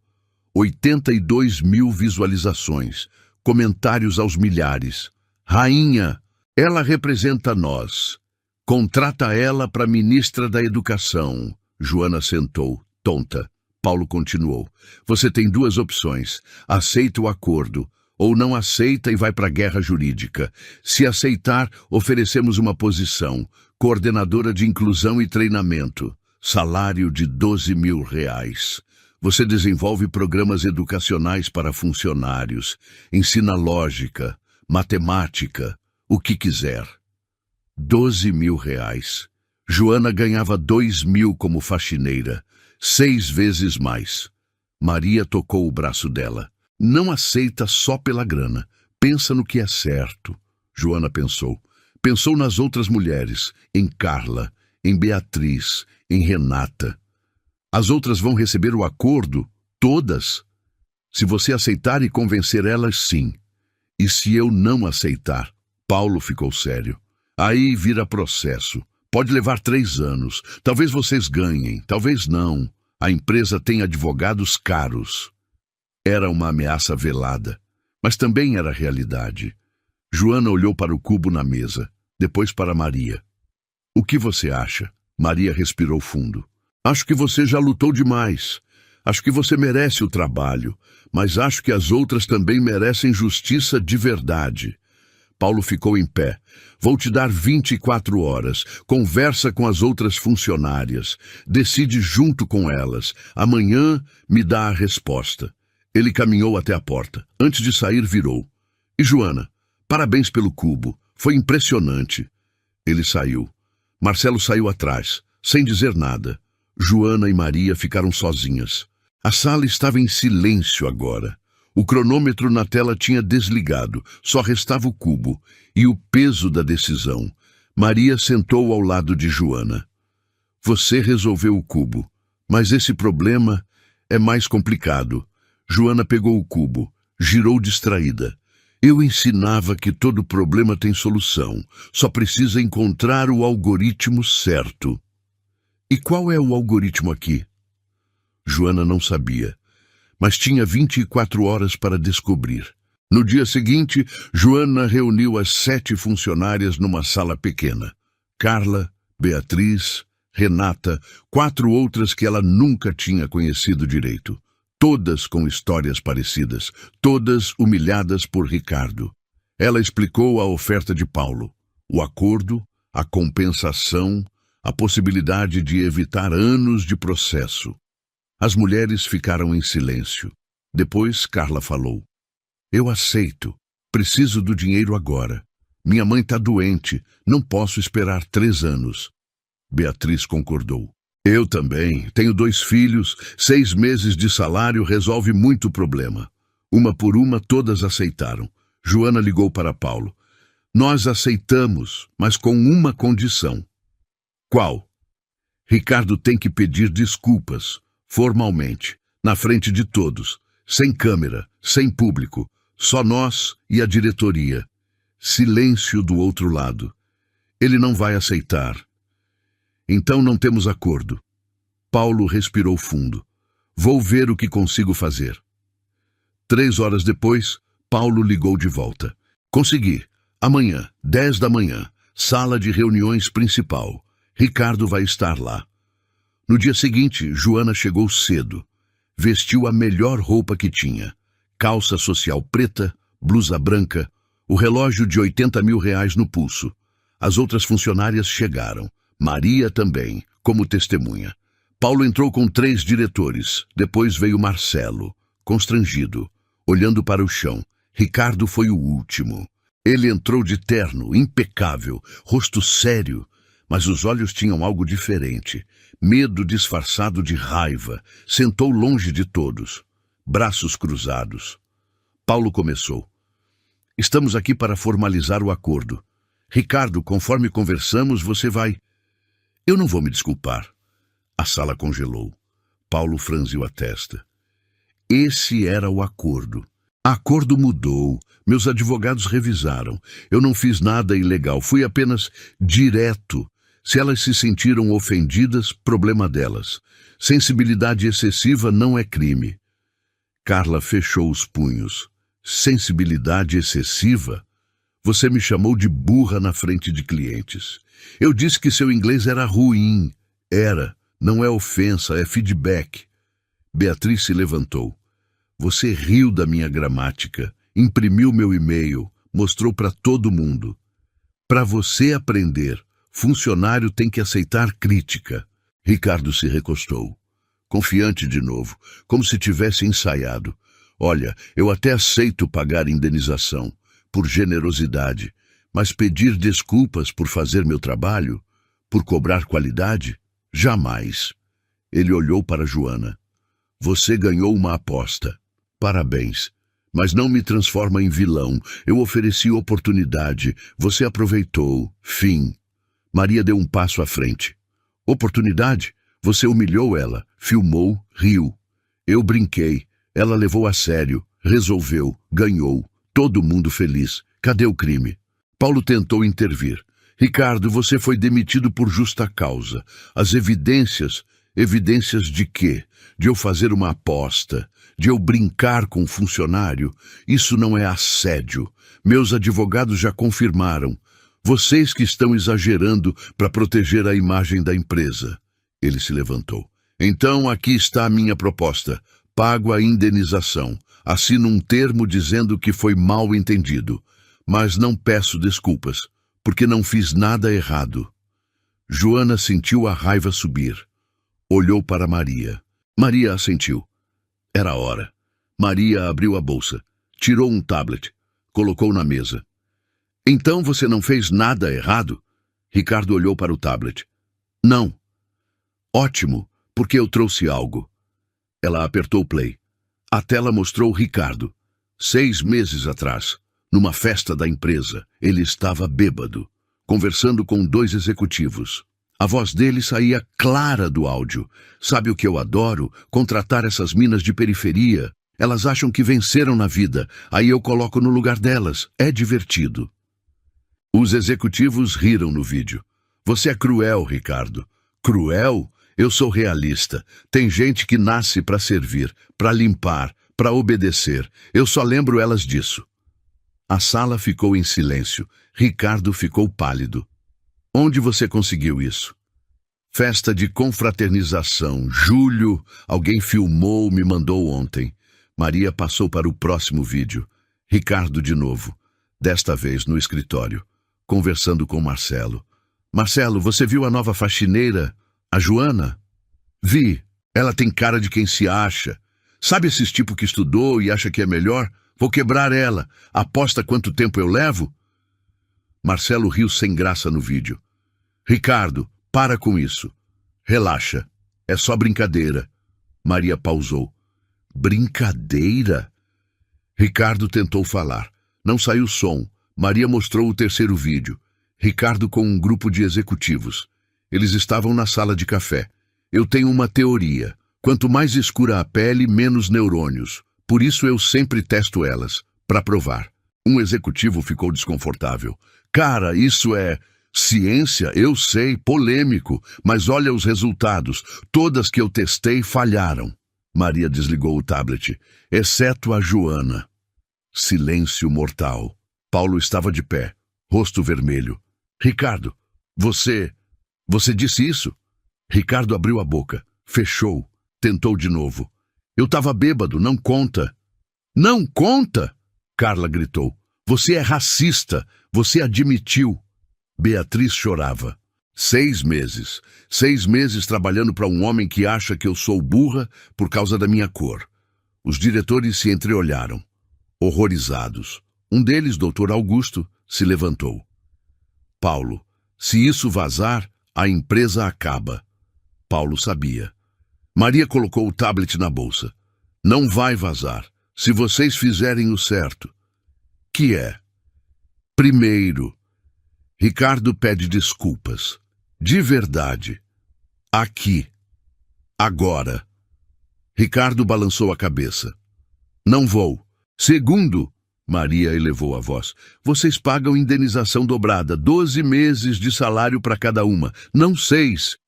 Speaker 1: 82 mil visualizações. Comentários aos milhares. Rainha, ela representa nós. Contrata ela para ministra da Educação. Joana sentou, tonta. Paulo continuou. Você tem duas opções. Aceita o acordo, ou não aceita e vai para a guerra jurídica. Se aceitar, oferecemos uma posição, coordenadora de inclusão e treinamento, salário de R$ 12.000. Você desenvolve programas educacionais para funcionários, ensina lógica, matemática, o que quiser. R$ 12.000. Joana ganhava 2.000 como faxineira, 6 vezes mais. Maria tocou o braço dela. Não aceita só pela grana. Pensa no que é certo. Joana pensou. Pensou nas outras mulheres, em Carla, em Beatriz, em Renata. As outras vão receber o acordo? Todas? Se você aceitar e convencer elas, sim. E se eu não aceitar? Paulo ficou sério. Aí vira processo. Pode levar 3 anos. Talvez vocês ganhem, talvez não. A empresa tem advogados caros. Era uma ameaça velada, mas também era realidade. Joana olhou para o cubo na mesa, depois para Maria. O que você acha? Maria respirou fundo. Acho que você já lutou demais. Acho que você merece o trabalho, mas acho que as outras também merecem justiça de verdade. Paulo ficou em pé. Vou te dar 24 horas. Conversa com as outras funcionárias. Decide junto com elas. Amanhã me dá a resposta. Ele caminhou até a porta. Antes de sair, virou. E Joana, parabéns pelo cubo. Foi impressionante. Ele saiu. Marcelo saiu atrás, sem dizer nada. Joana e Maria ficaram sozinhas. A sala estava em silêncio agora. O cronômetro na tela tinha desligado, só restava o cubo e o peso da decisão. Maria sentou ao lado de Joana. Você resolveu o cubo, mas esse problema é mais complicado. Joana pegou o cubo, girou distraída. Eu ensinava que todo problema tem solução, só precisa encontrar o algoritmo certo. E qual é o algoritmo aqui? Joana não sabia, mas tinha 24 horas para descobrir. No dia seguinte, Joana reuniu as 7 funcionárias numa sala pequena. Carla, Beatriz, Renata, 4 outras que ela nunca tinha conhecido direito. Todas com histórias parecidas, todas humilhadas por Ricardo. Ela explicou a oferta de Paulo, o acordo, a compensação, a possibilidade de evitar anos de processo. As mulheres ficaram em silêncio. Depois, Carla falou. Eu aceito. Preciso do dinheiro agora. Minha mãe está doente. Não posso esperar 3 anos. Beatriz concordou. Eu também. Tenho 2 filhos. 6 meses de salário resolve muito problema. Uma por uma, todas aceitaram. Joana ligou para Paulo. Nós aceitamos, mas com uma condição. Qual? Ricardo tem que pedir desculpas. Formalmente, na frente de todos, sem câmera, sem público, só nós e a diretoria. Silêncio do outro lado. Ele não vai aceitar. Então não temos acordo. Paulo respirou fundo. Vou ver o que consigo fazer. 3 horas depois, Paulo ligou de volta. Consegui. Amanhã, 10 da manhã, sala de reuniões principal. Ricardo vai estar lá. No dia seguinte, Joana chegou cedo. Vestiu a melhor roupa que tinha. Calça social preta, blusa branca, o relógio de R$ 80.000 no pulso. As outras funcionárias chegaram. Maria também, como testemunha. Paulo entrou com 3 diretores. Depois veio Marcelo, constrangido, olhando para o chão. Ricardo foi o último. Ele entrou de terno, impecável, rosto sério, mas os olhos tinham algo diferente. Medo disfarçado de raiva. Sentou longe de todos, braços cruzados. Paulo começou. Estamos aqui para formalizar o acordo. Ricardo, conforme conversamos, você vai... Eu não vou me desculpar. A sala congelou. Paulo franziu a testa. Esse era o acordo. O acordo mudou. Meus advogados revisaram. Eu não fiz nada ilegal. Fui apenas direto. Se elas se sentiram ofendidas, problema delas. Sensibilidade excessiva não é crime. Carla fechou os punhos. Sensibilidade excessiva? Você me chamou de burra na frente de clientes. Eu disse que seu inglês era ruim. Era. Não é ofensa, é feedback. Beatriz se levantou. Você riu da minha gramática, imprimiu meu e-mail, mostrou para todo mundo. Para você aprender, funcionário tem que aceitar crítica. Ricardo se recostou, confiante de novo, como se tivesse ensaiado. Olha, eu até aceito pagar indenização, por generosidade, mas pedir desculpas por fazer meu trabalho, por cobrar qualidade? Jamais. Ele olhou para Joana. Você ganhou uma aposta. Parabéns. Mas não me transforma em vilão. Eu ofereci oportunidade. Você aproveitou. Fim. Maria deu um passo à frente. Oportunidade? Você humilhou ela, filmou, riu. Eu brinquei. Ela levou a sério, resolveu, ganhou. Todo mundo feliz. Cadê o crime? Paulo tentou intervir. Ricardo, você foi demitido por justa causa. As evidências... Evidências de quê? De eu fazer uma aposta, de eu brincar com o funcionário? Isso não é assédio. Meus advogados já confirmaram. Vocês que estão exagerando para proteger a imagem da empresa. Ele se levantou. Então aqui está a minha proposta. Pago a indenização. Assino um termo dizendo que foi mal entendido. Mas não peço desculpas, porque não fiz nada errado. Joana sentiu a raiva subir. Olhou para Maria. Maria assentiu. Era a hora. Maria abriu a bolsa, tirou um tablet, colocou na mesa. Então você não fez nada errado? Ricardo olhou para o tablet. Não. Ótimo, porque eu trouxe algo. Ela apertou play. A tela mostrou Ricardo. 6 meses atrás, numa festa da empresa, ele estava bêbado, conversando com 2 executivos. A voz dele saía clara do áudio. Sabe o que eu adoro? Contratar essas minas de periferia. Elas acham que venceram na vida. Aí eu coloco no lugar delas. É divertido. Os executivos riram no vídeo. Você é cruel, Ricardo. Cruel? Eu sou realista. Tem gente que nasce para servir, para limpar, para obedecer. Eu só lembro elas disso. A sala ficou em silêncio. Ricardo ficou pálido. Onde você conseguiu isso? Festa de confraternização. Julho. Alguém filmou, me mandou ontem. Maria passou para o próximo vídeo. Ricardo de novo. Desta vez no escritório. Conversando com Marcelo. Marcelo, você viu a nova faxineira? A Joana? Vi. Ela tem cara de quem se acha. Sabe esses tipo que estudou e acha que é melhor? Vou quebrar ela. Aposta quanto tempo eu levo? Marcelo riu sem graça no vídeo. Ricardo, para com isso. Relaxa. É só brincadeira. Maria pausou. Brincadeira? Ricardo tentou falar. Não saiu som. Maria mostrou o terceiro vídeo. Ricardo com um grupo de executivos. Eles estavam na sala de café. Eu tenho uma teoria. Quanto mais escura a pele, menos neurônios. Por isso eu sempre testo elas, para provar. Um executivo ficou desconfortável. Cara, isso é ciência, eu sei, polêmico, mas olha os resultados. Todas que eu testei falharam. Maria desligou o tablet, exceto a Joana. Silêncio mortal. Paulo estava de pé, rosto vermelho. Ricardo, você disse isso? Ricardo abriu a boca, fechou, tentou de novo. Eu estava bêbado, não conta. Não conta? Carla gritou. Você é racista, você admitiu. Beatriz chorava. 6 meses. 6 meses trabalhando para um homem que acha que eu sou burra por causa da minha cor. Os diretores se entreolharam, horrorizados. Um deles, Dr. Augusto, se levantou. Paulo, se isso vazar, a empresa acaba. Paulo sabia. Maria colocou o tablet na bolsa. Não vai vazar, se vocês fizerem o certo. Que é? Primeiro, Ricardo pede desculpas. De verdade. Aqui. Agora. Ricardo balançou a cabeça. Não vou. Segundo, Maria elevou a voz, vocês pagam indenização dobrada, 12 meses de salário para cada uma, não 6.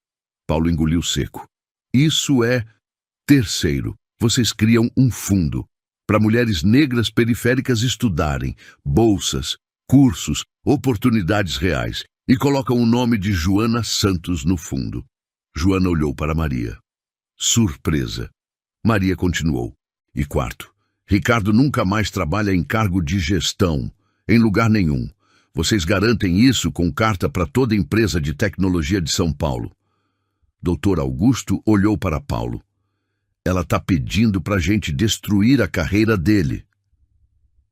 Speaker 1: Paulo engoliu seco. Isso é... Terceiro, vocês criam um fundo para mulheres negras periféricas estudarem, bolsas, cursos, oportunidades reais, e colocam o nome de Joana Santos no fundo. Joana olhou para Maria. Surpresa. Maria continuou. E quarto, Ricardo nunca mais trabalha em cargo de gestão, em lugar nenhum. Vocês garantem isso com carta para toda empresa de tecnologia de São Paulo. Dr. Augusto olhou para Paulo. Ela está pedindo para a gente destruir a carreira dele.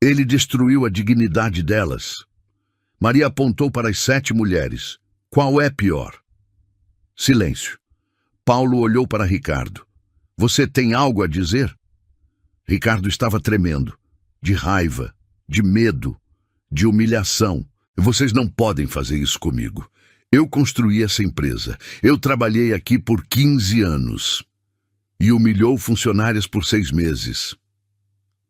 Speaker 1: Ele destruiu a dignidade delas. Maria apontou para as 7 mulheres. Qual é pior? Silêncio. Paulo olhou para Ricardo. Você tem algo a dizer? Ricardo estava tremendo, de raiva, de medo, de humilhação. Vocês não podem fazer isso comigo. Eu construí essa empresa. Eu trabalhei aqui por 15 anos. E humilhou funcionárias por 6 meses.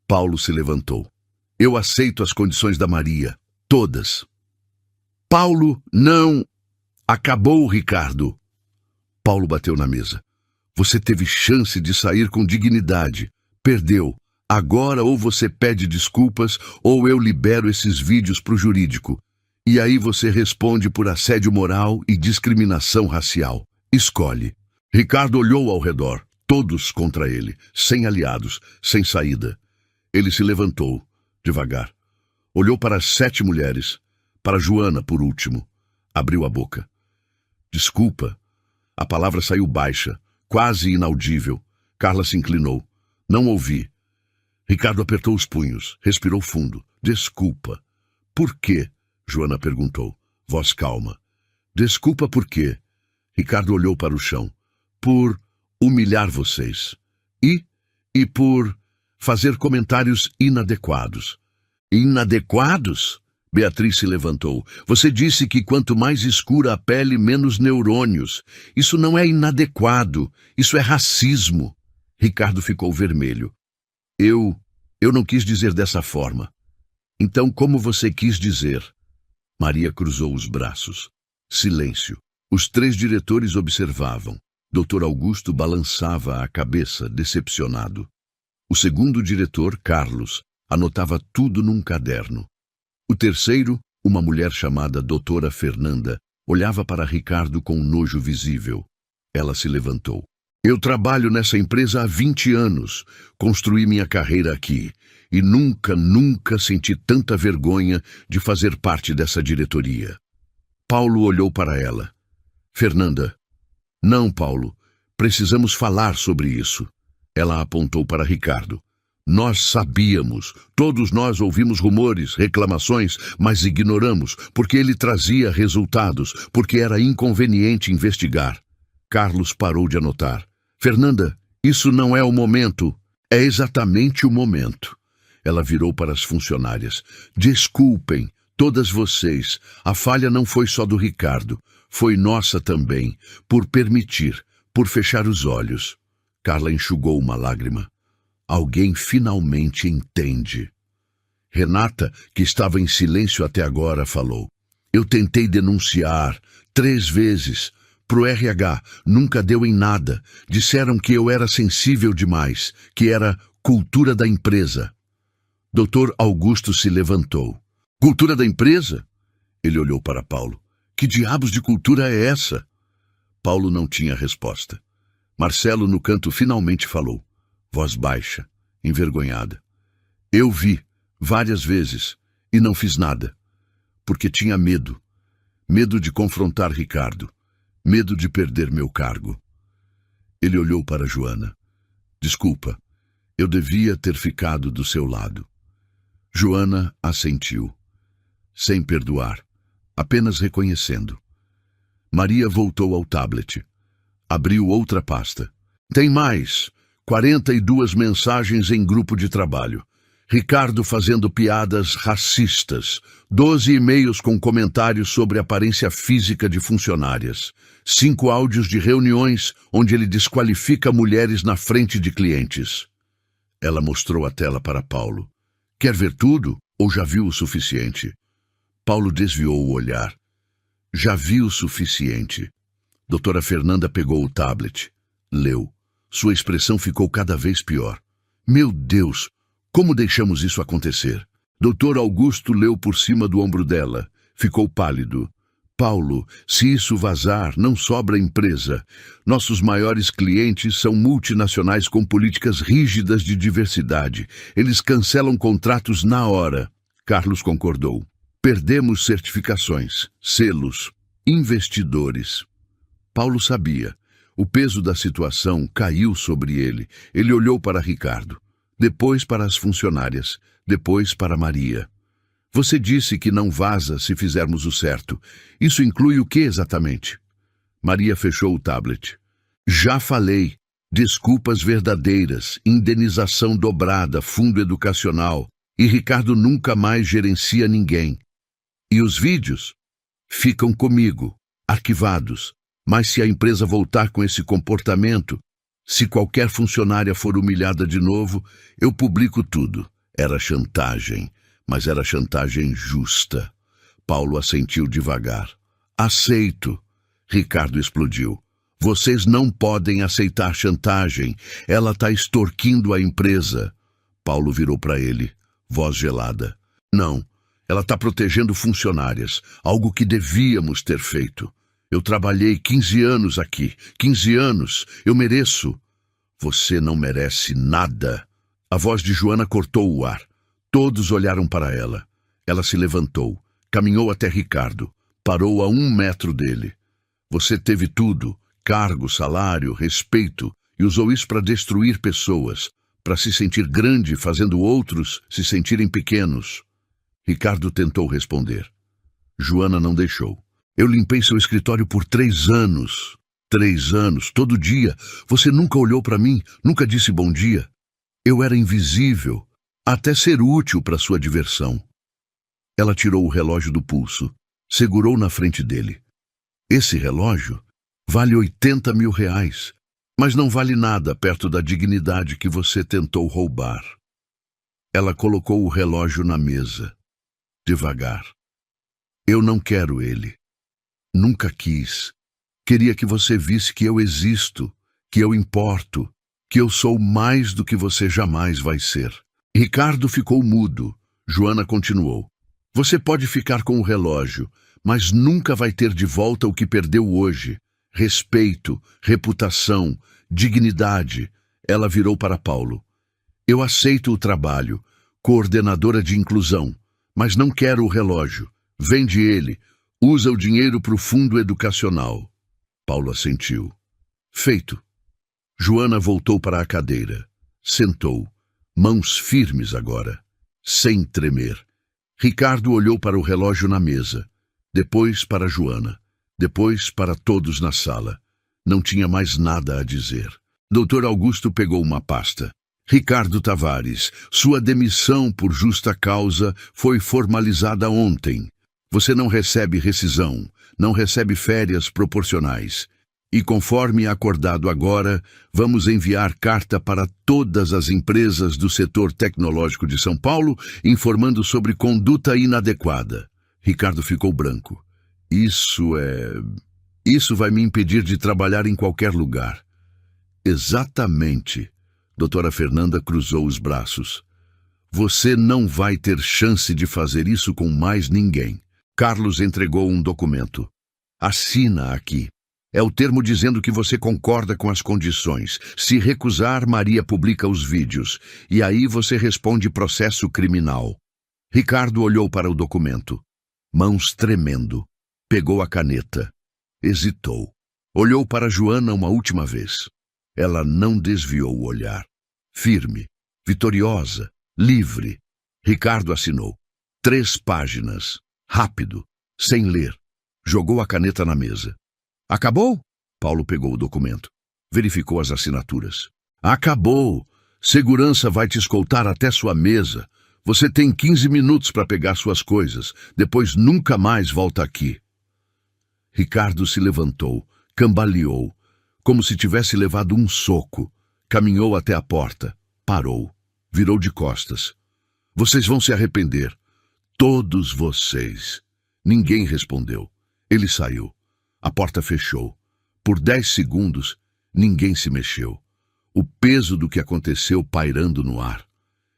Speaker 1: Paulo se levantou. Eu aceito as condições da Maria. Todas. Paulo, não. Acabou, Ricardo. Paulo bateu na mesa. Você teve chance de sair com dignidade. Perdeu. Agora ou você pede desculpas ou eu libero esses vídeos para o jurídico. E aí você responde por assédio moral e discriminação racial. Escolhe. Ricardo olhou ao redor, todos contra ele, sem aliados, sem saída. Ele se levantou, devagar. Olhou para as 7 mulheres, para Joana, por último. Abriu a boca. Desculpa. A palavra saiu baixa, quase inaudível. Carla se inclinou. Não ouvi. Ricardo apertou os punhos, respirou fundo. Desculpa. Por quê? Joana perguntou. Voz calma. Desculpa por quê? Ricardo olhou para o chão. Por humilhar vocês. E por fazer comentários inadequados. Inadequados? Beatriz se levantou. Você disse que quanto mais escura a pele, menos neurônios. Isso não é inadequado. Isso é racismo. Ricardo ficou vermelho. Eu não quis dizer dessa forma. Então, como você quis dizer? Maria cruzou os braços. Silêncio. Os 3 diretores observavam. Dr. Augusto balançava a cabeça, decepcionado. O segundo diretor, Carlos, anotava tudo num caderno. O terceiro, uma mulher chamada Doutora Fernanda, olhava para Ricardo com nojo visível. Ela se levantou. Eu trabalho nessa empresa há 20 anos. Construí minha carreira aqui. E nunca senti tanta vergonha de fazer parte dessa diretoria. Paulo olhou para ela. Fernanda. Não, Paulo. Precisamos falar sobre isso. Ela apontou para Ricardo. Nós sabíamos. Todos nós ouvimos rumores, reclamações, mas ignoramos, porque ele trazia resultados, porque era inconveniente investigar. Carlos parou de anotar. Fernanda, isso não é o momento. É exatamente o momento. Ela virou para as funcionárias. Desculpem, todas vocês. A falha não foi só do Ricardo. Foi nossa também, por permitir, por fechar os olhos. Carla enxugou uma lágrima. Alguém finalmente entende. Renata, que estava em silêncio até agora, falou. Eu tentei denunciar 3 vezes. Pro RH, nunca deu em nada. Disseram que eu era sensível demais, que era cultura da empresa. Dr. Augusto se levantou. Cultura da empresa? Ele olhou para Paulo. Que diabos de cultura é essa? Paulo não tinha resposta. Marcelo, no canto, finalmente falou. Voz baixa, envergonhada. Eu vi, várias vezes, e não fiz nada. Porque tinha medo. Medo de confrontar Ricardo. Medo de perder meu cargo. Ele olhou para Joana. Desculpa, eu devia ter ficado do seu lado. Joana assentiu. Sem perdoar, apenas reconhecendo. Maria voltou ao tablet. Abriu outra pasta. Tem mais. 42 mensagens em grupo de trabalho. Ricardo fazendo piadas racistas. 12 e-mails com comentários sobre a aparência física de funcionárias. 5 áudios de reuniões onde ele desqualifica mulheres na frente de clientes. Ela mostrou a tela para Paulo. Quer ver tudo ou já viu o suficiente? Paulo desviou o olhar. Já vi o suficiente. Doutora Fernanda pegou o tablet. Leu. Sua expressão ficou cada vez pior. Meu Deus, como deixamos isso acontecer? Doutor Augusto leu por cima do ombro dela. Ficou pálido. Paulo, se isso vazar, não sobra empresa. Nossos maiores clientes são multinacionais com políticas rígidas de diversidade. Eles cancelam contratos na hora. Carlos concordou. Perdemos certificações, selos, investidores. Paulo sabia. O peso da situação caiu sobre ele. Ele olhou para Ricardo, depois para as funcionárias, depois para Maria. Você disse que não vaza se fizermos o certo. Isso inclui o que exatamente? Maria fechou o tablet. Já falei. Desculpas verdadeiras, indenização dobrada, fundo educacional. E Ricardo nunca mais gerencia ninguém. E os vídeos? Ficam comigo, arquivados. Mas se a empresa voltar com esse comportamento, se qualquer funcionária for humilhada de novo, eu publico tudo. Era chantagem, mas era chantagem justa. Paulo assentiu devagar. Aceito. Ricardo explodiu. Vocês não podem aceitar chantagem. Ela está extorquindo a empresa. Paulo virou para ele, voz gelada. Não, ela está protegendo funcionárias, algo que devíamos ter feito. Eu trabalhei 15 anos aqui. 15 anos. Eu mereço. Você não merece nada. A voz de Joana cortou o ar. Todos olharam para ela. Ela se levantou, caminhou até Ricardo, parou a 1 metro dele. Você teve tudo, cargo, salário, respeito, e usou isso para destruir pessoas, para se sentir grande fazendo outros se sentirem pequenos. Ricardo tentou responder. Joana não deixou. Eu limpei seu escritório por 3 anos. 3 anos, todo dia. Você nunca olhou para mim, nunca disse bom dia. Eu era invisível, até ser útil para sua diversão. Ela tirou o relógio do pulso, segurou na frente dele. Esse relógio vale 80 mil reais, mas não vale nada perto da dignidade que você tentou roubar. Ela colocou o relógio na mesa, devagar. Eu não quero ele. Nunca quis. Queria que você visse que eu existo, que eu importo, que eu sou mais do que você jamais vai ser. Ricardo ficou mudo. Joana continuou. Você pode ficar com o relógio, mas nunca vai ter de volta o que perdeu hoje. Respeito, reputação, dignidade. Ela virou para Paulo. Eu aceito o trabalho, coordenadora de inclusão, mas não quero o relógio. Vende ele. Usa o dinheiro para o fundo educacional. Paulo assentiu. Feito. Joana voltou para a cadeira. Sentou. Mãos firmes agora. Sem tremer. Ricardo olhou para o relógio na mesa. Depois para Joana. Depois para todos na sala. Não tinha mais nada a dizer. Dr. Augusto pegou uma pasta. Ricardo Tavares, sua demissão por justa causa foi formalizada ontem. Você não recebe rescisão, não recebe férias proporcionais. E conforme acordado agora, vamos enviar carta para todas as empresas do setor tecnológico de São Paulo, informando sobre conduta inadequada. Ricardo ficou branco. Isso vai me impedir de trabalhar em qualquer lugar. Exatamente. Doutora Fernanda cruzou os braços. Você não vai ter chance de fazer isso com mais ninguém. Carlos entregou um documento. Assina aqui. É o termo dizendo que você concorda com as condições. Se recusar, Maria publica os vídeos. E aí você responde processo criminal. Ricardo olhou para o documento. Mãos tremendo. Pegou a caneta. Hesitou. Olhou para Joana uma última vez. Ela não desviou o olhar. Firme, vitoriosa, livre. Ricardo assinou. 3 páginas. Rápido, sem ler. Jogou a caneta na mesa. Acabou? Paulo pegou o documento. Verificou as assinaturas. Acabou. Segurança vai te escoltar até sua mesa. Você tem 15 minutos para pegar suas coisas. Depois nunca mais volta aqui. Ricardo se levantou, cambaleou, como se tivesse levado um soco. Caminhou até a porta. Parou. Virou de costas. Vocês vão se arrepender. Todos vocês. Ninguém respondeu. Ele saiu. A porta fechou. Por 10 segundos, ninguém se mexeu. O peso do que aconteceu pairando no ar.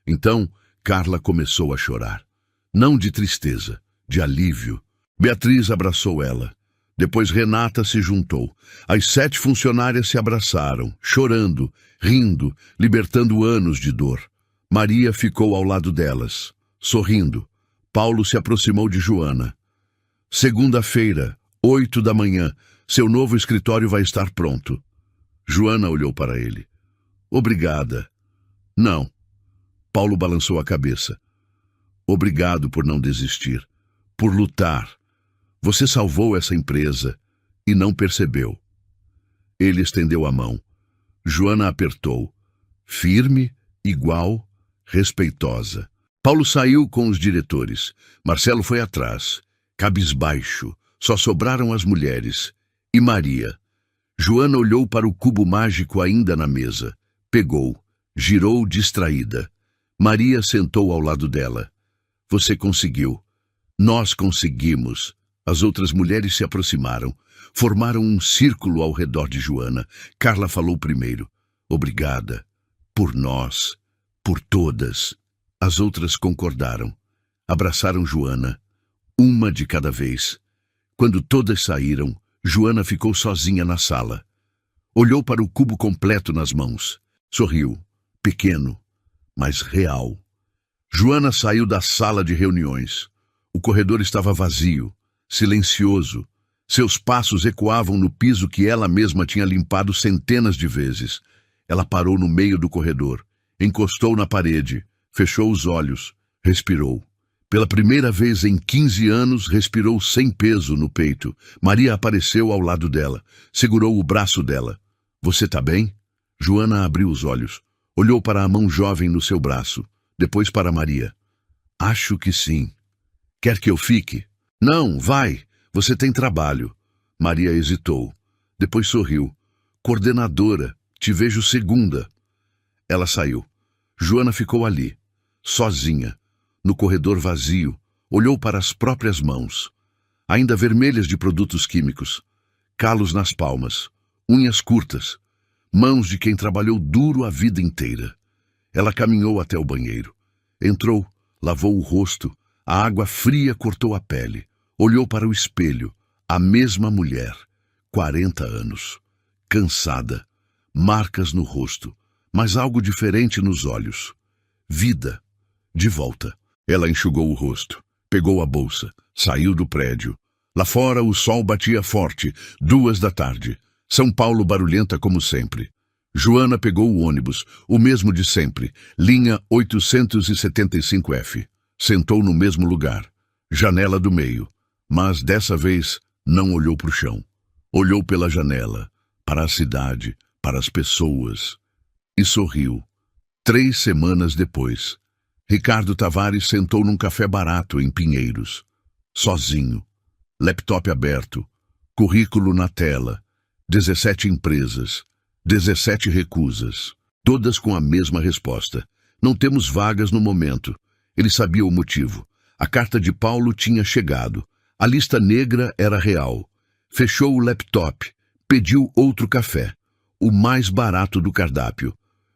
Speaker 1: Então, Carla começou a chorar. Não de tristeza, de alívio. Beatriz abraçou ela. Depois Renata se juntou. As 7 funcionárias se abraçaram, chorando, rindo, libertando anos de dor. Maria ficou ao lado delas, sorrindo. Paulo se aproximou de Joana. Segunda-feira, 8 da manhã, seu novo escritório vai estar pronto. Joana olhou para ele. Obrigada. Não. Paulo balançou a cabeça. Obrigado por não desistir, por lutar. Você salvou essa empresa e não percebeu. Ele estendeu a mão. Joana apertou. Firme, igual, respeitosa. Paulo saiu com os diretores. Marcelo foi atrás. Cabisbaixo. Só sobraram as mulheres. E Maria. Joana olhou para o cubo mágico ainda na mesa. Pegou. Girou distraída. Maria sentou ao lado dela. Você conseguiu. Nós conseguimos. As outras mulheres se aproximaram. Formaram um círculo ao redor de Joana. Carla falou primeiro. Obrigada. Por nós. Por todas. As outras concordaram. Abraçaram Joana. Uma de cada vez. Quando todas saíram, Joana ficou sozinha na sala. Olhou para o cubo completo nas mãos. Sorriu. Pequeno, mas real. Joana saiu da sala de reuniões. O corredor estava vazio, silencioso. Seus passos ecoavam no piso que ela mesma tinha limpado centenas de vezes. Ela parou no meio do corredor, encostou na parede, fechou os olhos, respirou. Pela primeira vez em 15 anos, respirou sem peso no peito. Maria apareceu ao lado dela, segurou o braço dela. Você tá bem? Joana abriu os olhos, olhou para a mão jovem no seu braço, depois para Maria. Acho que sim. Quer que eu fique? Não, vai. Você tem trabalho. Maria hesitou. Depois sorriu. Coordenadora, te vejo segunda. Ela saiu. Joana ficou ali, sozinha, no corredor vazio, olhou para as próprias mãos, ainda vermelhas de produtos químicos, calos nas palmas, unhas curtas, mãos de quem trabalhou duro a vida inteira. Ela caminhou até o banheiro. Entrou, lavou o rosto, a água fria cortou a pele. Olhou para o espelho, a mesma mulher, 40 anos, cansada, marcas no rosto, mas algo diferente nos olhos. Vida, de volta. Ela enxugou o rosto, pegou a bolsa, saiu do prédio. Lá fora o sol batia forte, 2 da tarde. São Paulo barulhenta como sempre. Joana pegou o ônibus, o mesmo de sempre, linha 875F. Sentou no mesmo lugar, janela do meio, mas dessa vez não olhou para o chão. Olhou pela janela, para a cidade, para as pessoas, e sorriu. 3 semanas depois, Ricardo Tavares sentou num café barato em Pinheiros, sozinho, laptop aberto, currículo na tela, 17 empresas, 17 recusas, todas com a mesma resposta. Não temos vagas no momento. Ele sabia o motivo. A carta de Paulo tinha chegado. A lista negra era real. Fechou o laptop. Pediu outro café. O mais barato do cardápio.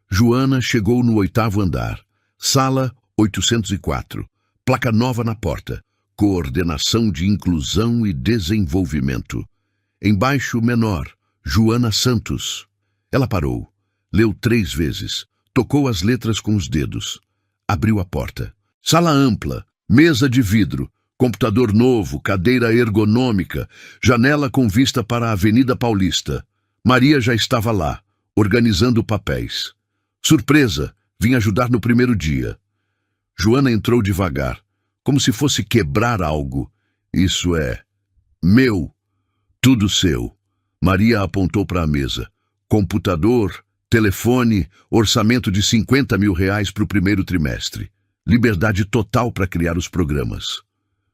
Speaker 1: Joana chegou no 8º andar. Sala 804. Placa nova na porta. Coordenação de Inclusão e Desenvolvimento. Embaixo, menor. Joana Santos. Ela parou. Leu 3 vezes. Tocou as letras com os dedos. Abriu a porta. Sala ampla. Mesa de vidro. Computador novo. Cadeira ergonômica. Janela com vista para a Avenida Paulista. Maria já estava lá, organizando papéis. Surpresa. Vim ajudar no primeiro dia. Joana entrou devagar, como se fosse quebrar algo. Isso é meu. Tudo seu. Maria apontou para a mesa. Computador, telefone, orçamento de R$50 mil para o primeiro trimestre. Liberdade total para criar os programas.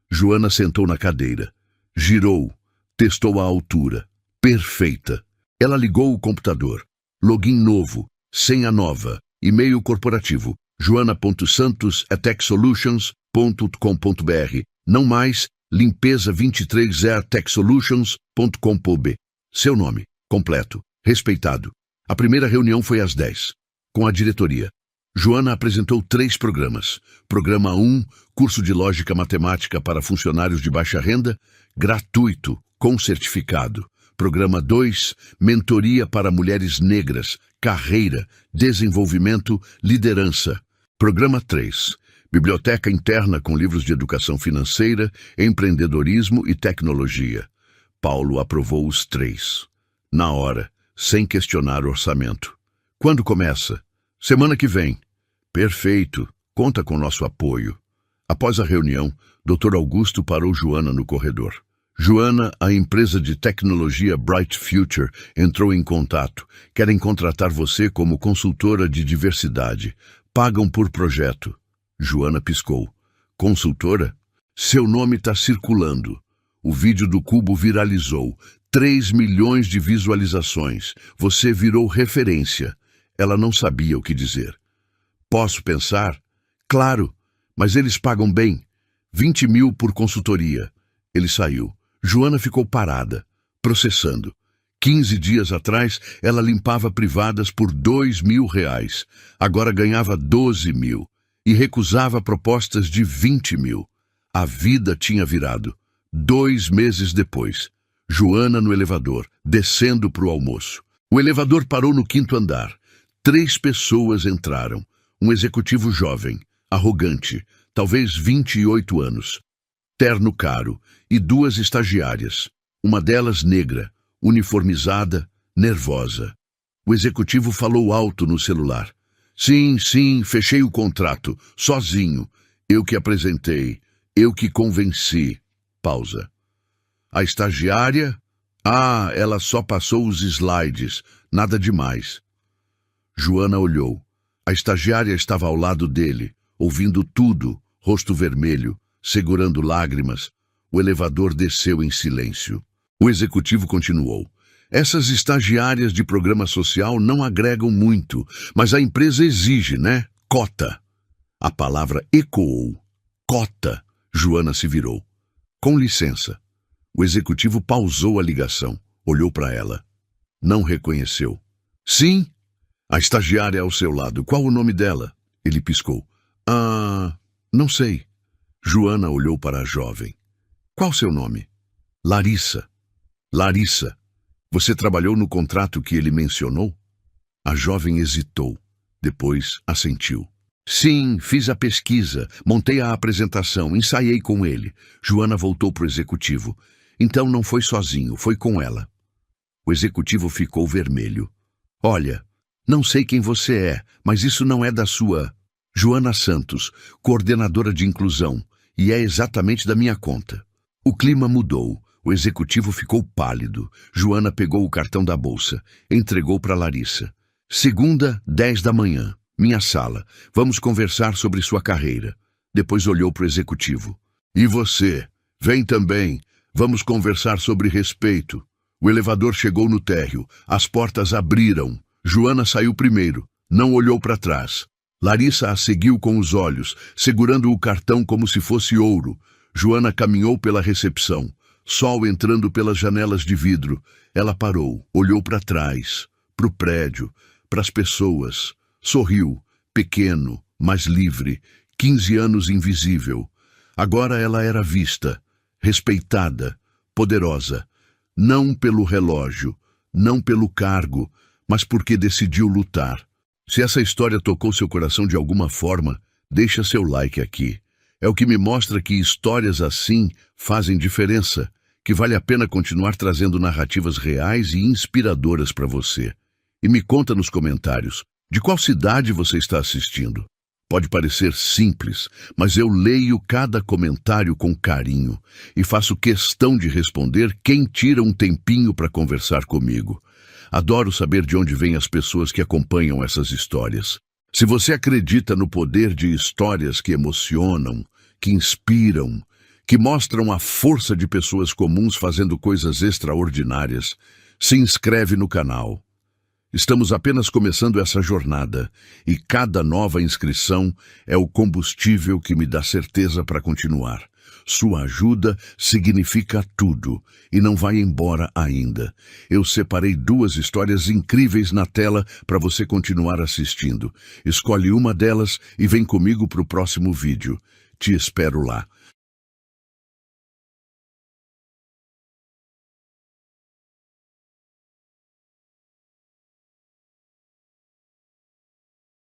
Speaker 1: Joana sentou na cadeira. Girou. Testou a altura. Perfeita. Ela ligou o computador. Login novo. Senha nova. E-mail corporativo. joana.santos@techsolutions.com.br. Não mais. limpeza23@techsolutions.com.br. Seu nome. Completo. Respeitado. A primeira reunião foi às 10, com a diretoria. Joana apresentou 3 programas. Programa 1, curso de lógica matemática para funcionários de baixa renda, gratuito, com certificado. Programa 2, mentoria para mulheres negras, carreira, desenvolvimento, liderança. Programa 3, biblioteca interna com livros de educação financeira, empreendedorismo e tecnologia. Paulo aprovou os 3. Na hora, sem questionar o orçamento. Quando começa? Semana que vem. Perfeito, conta com nosso apoio. Após a reunião, Dr. Augusto parou Joana no corredor. Joana, a empresa de tecnologia Bright Future, entrou em contato. Querem contratar você como consultora de diversidade. Pagam por projeto. Joana piscou. Consultora? Seu nome está circulando. O vídeo do cubo viralizou. 3 milhões de visualizações. Você virou referência. Ela não sabia o que dizer. Posso pensar? Claro, mas eles pagam bem. 20 mil por consultoria. Ele saiu. Joana ficou parada, processando. 15 dias atrás, ela limpava privadas por R$2.000. Agora ganhava 12 mil. E recusava propostas de 20 mil. A vida tinha virado. 2 meses depois, Joana no elevador, descendo para o almoço. O elevador parou no 5º andar. 3 pessoas entraram. Um executivo jovem, arrogante, talvez 28 anos. Terno caro, e 2 estagiárias. Uma delas negra, uniformizada, nervosa. O executivo falou alto no celular. Sim, fechei o contrato, sozinho. Eu que apresentei, eu que convenci. Pausa. A estagiária? Ah, ela só passou os slides, nada demais. Joana olhou. A estagiária estava ao lado dele, ouvindo tudo, rosto vermelho, segurando lágrimas. O elevador desceu em silêncio. O executivo continuou. Essas estagiárias de programa social não agregam muito, mas a empresa exige, né? Cota. A palavra ecoou. Cota. Joana se virou. Com licença. O executivo pausou a ligação, olhou para ela. Não reconheceu. Sim. A estagiária ao seu lado. Qual o nome dela? Ele piscou. Não sei. Joana olhou para a jovem. Qual seu nome? Larissa. Larissa. Você trabalhou no contrato que ele mencionou? A jovem hesitou. Depois assentiu. Sim, fiz a pesquisa, montei a apresentação, ensaiei com ele. Joana voltou para o executivo. Então não foi sozinho, foi com ela. O executivo ficou vermelho. Olha, não sei quem você é, mas isso não é da sua... Joana Santos, coordenadora de inclusão, e é exatamente da minha conta. O clima mudou. O executivo ficou pálido. Joana pegou o cartão da bolsa, entregou para Larissa. Segunda, 10 da manhã. Minha sala. Vamos conversar sobre sua carreira. Depois olhou para o executivo. E você? Vem também. Vamos conversar sobre respeito. O elevador chegou no térreo. As portas abriram. Joana saiu primeiro. Não olhou para trás. Larissa a seguiu com os olhos, segurando o cartão como se fosse ouro. Joana caminhou pela recepção. Sol entrando pelas janelas de vidro. Ela parou, olhou para trás, para o prédio, para as pessoas. Sorriu, pequeno, mas livre, 15 anos invisível. Agora ela era vista, respeitada, poderosa. Não pelo relógio, não pelo cargo, mas porque decidiu lutar. Se essa história tocou seu coração de alguma forma, deixa seu like aqui. É o que me mostra que histórias assim fazem diferença, que vale a pena continuar trazendo narrativas reais e inspiradoras para você. E me conta nos comentários, de qual cidade você está assistindo? Pode parecer simples, mas eu leio cada comentário com carinho e faço questão de responder quem tira um tempinho para conversar comigo. Adoro saber de onde vêm as pessoas que acompanham essas histórias. Se você acredita no poder de histórias que emocionam, que inspiram, que mostram a força de pessoas comuns fazendo coisas extraordinárias, se inscreve no canal. Estamos apenas começando essa jornada e cada nova inscrição é o combustível que me dá certeza para continuar. Sua ajuda significa tudo e não vai embora ainda. Eu separei 2 histórias incríveis na tela para você continuar assistindo. Escolhe uma delas e vem comigo para o próximo vídeo. Te espero lá.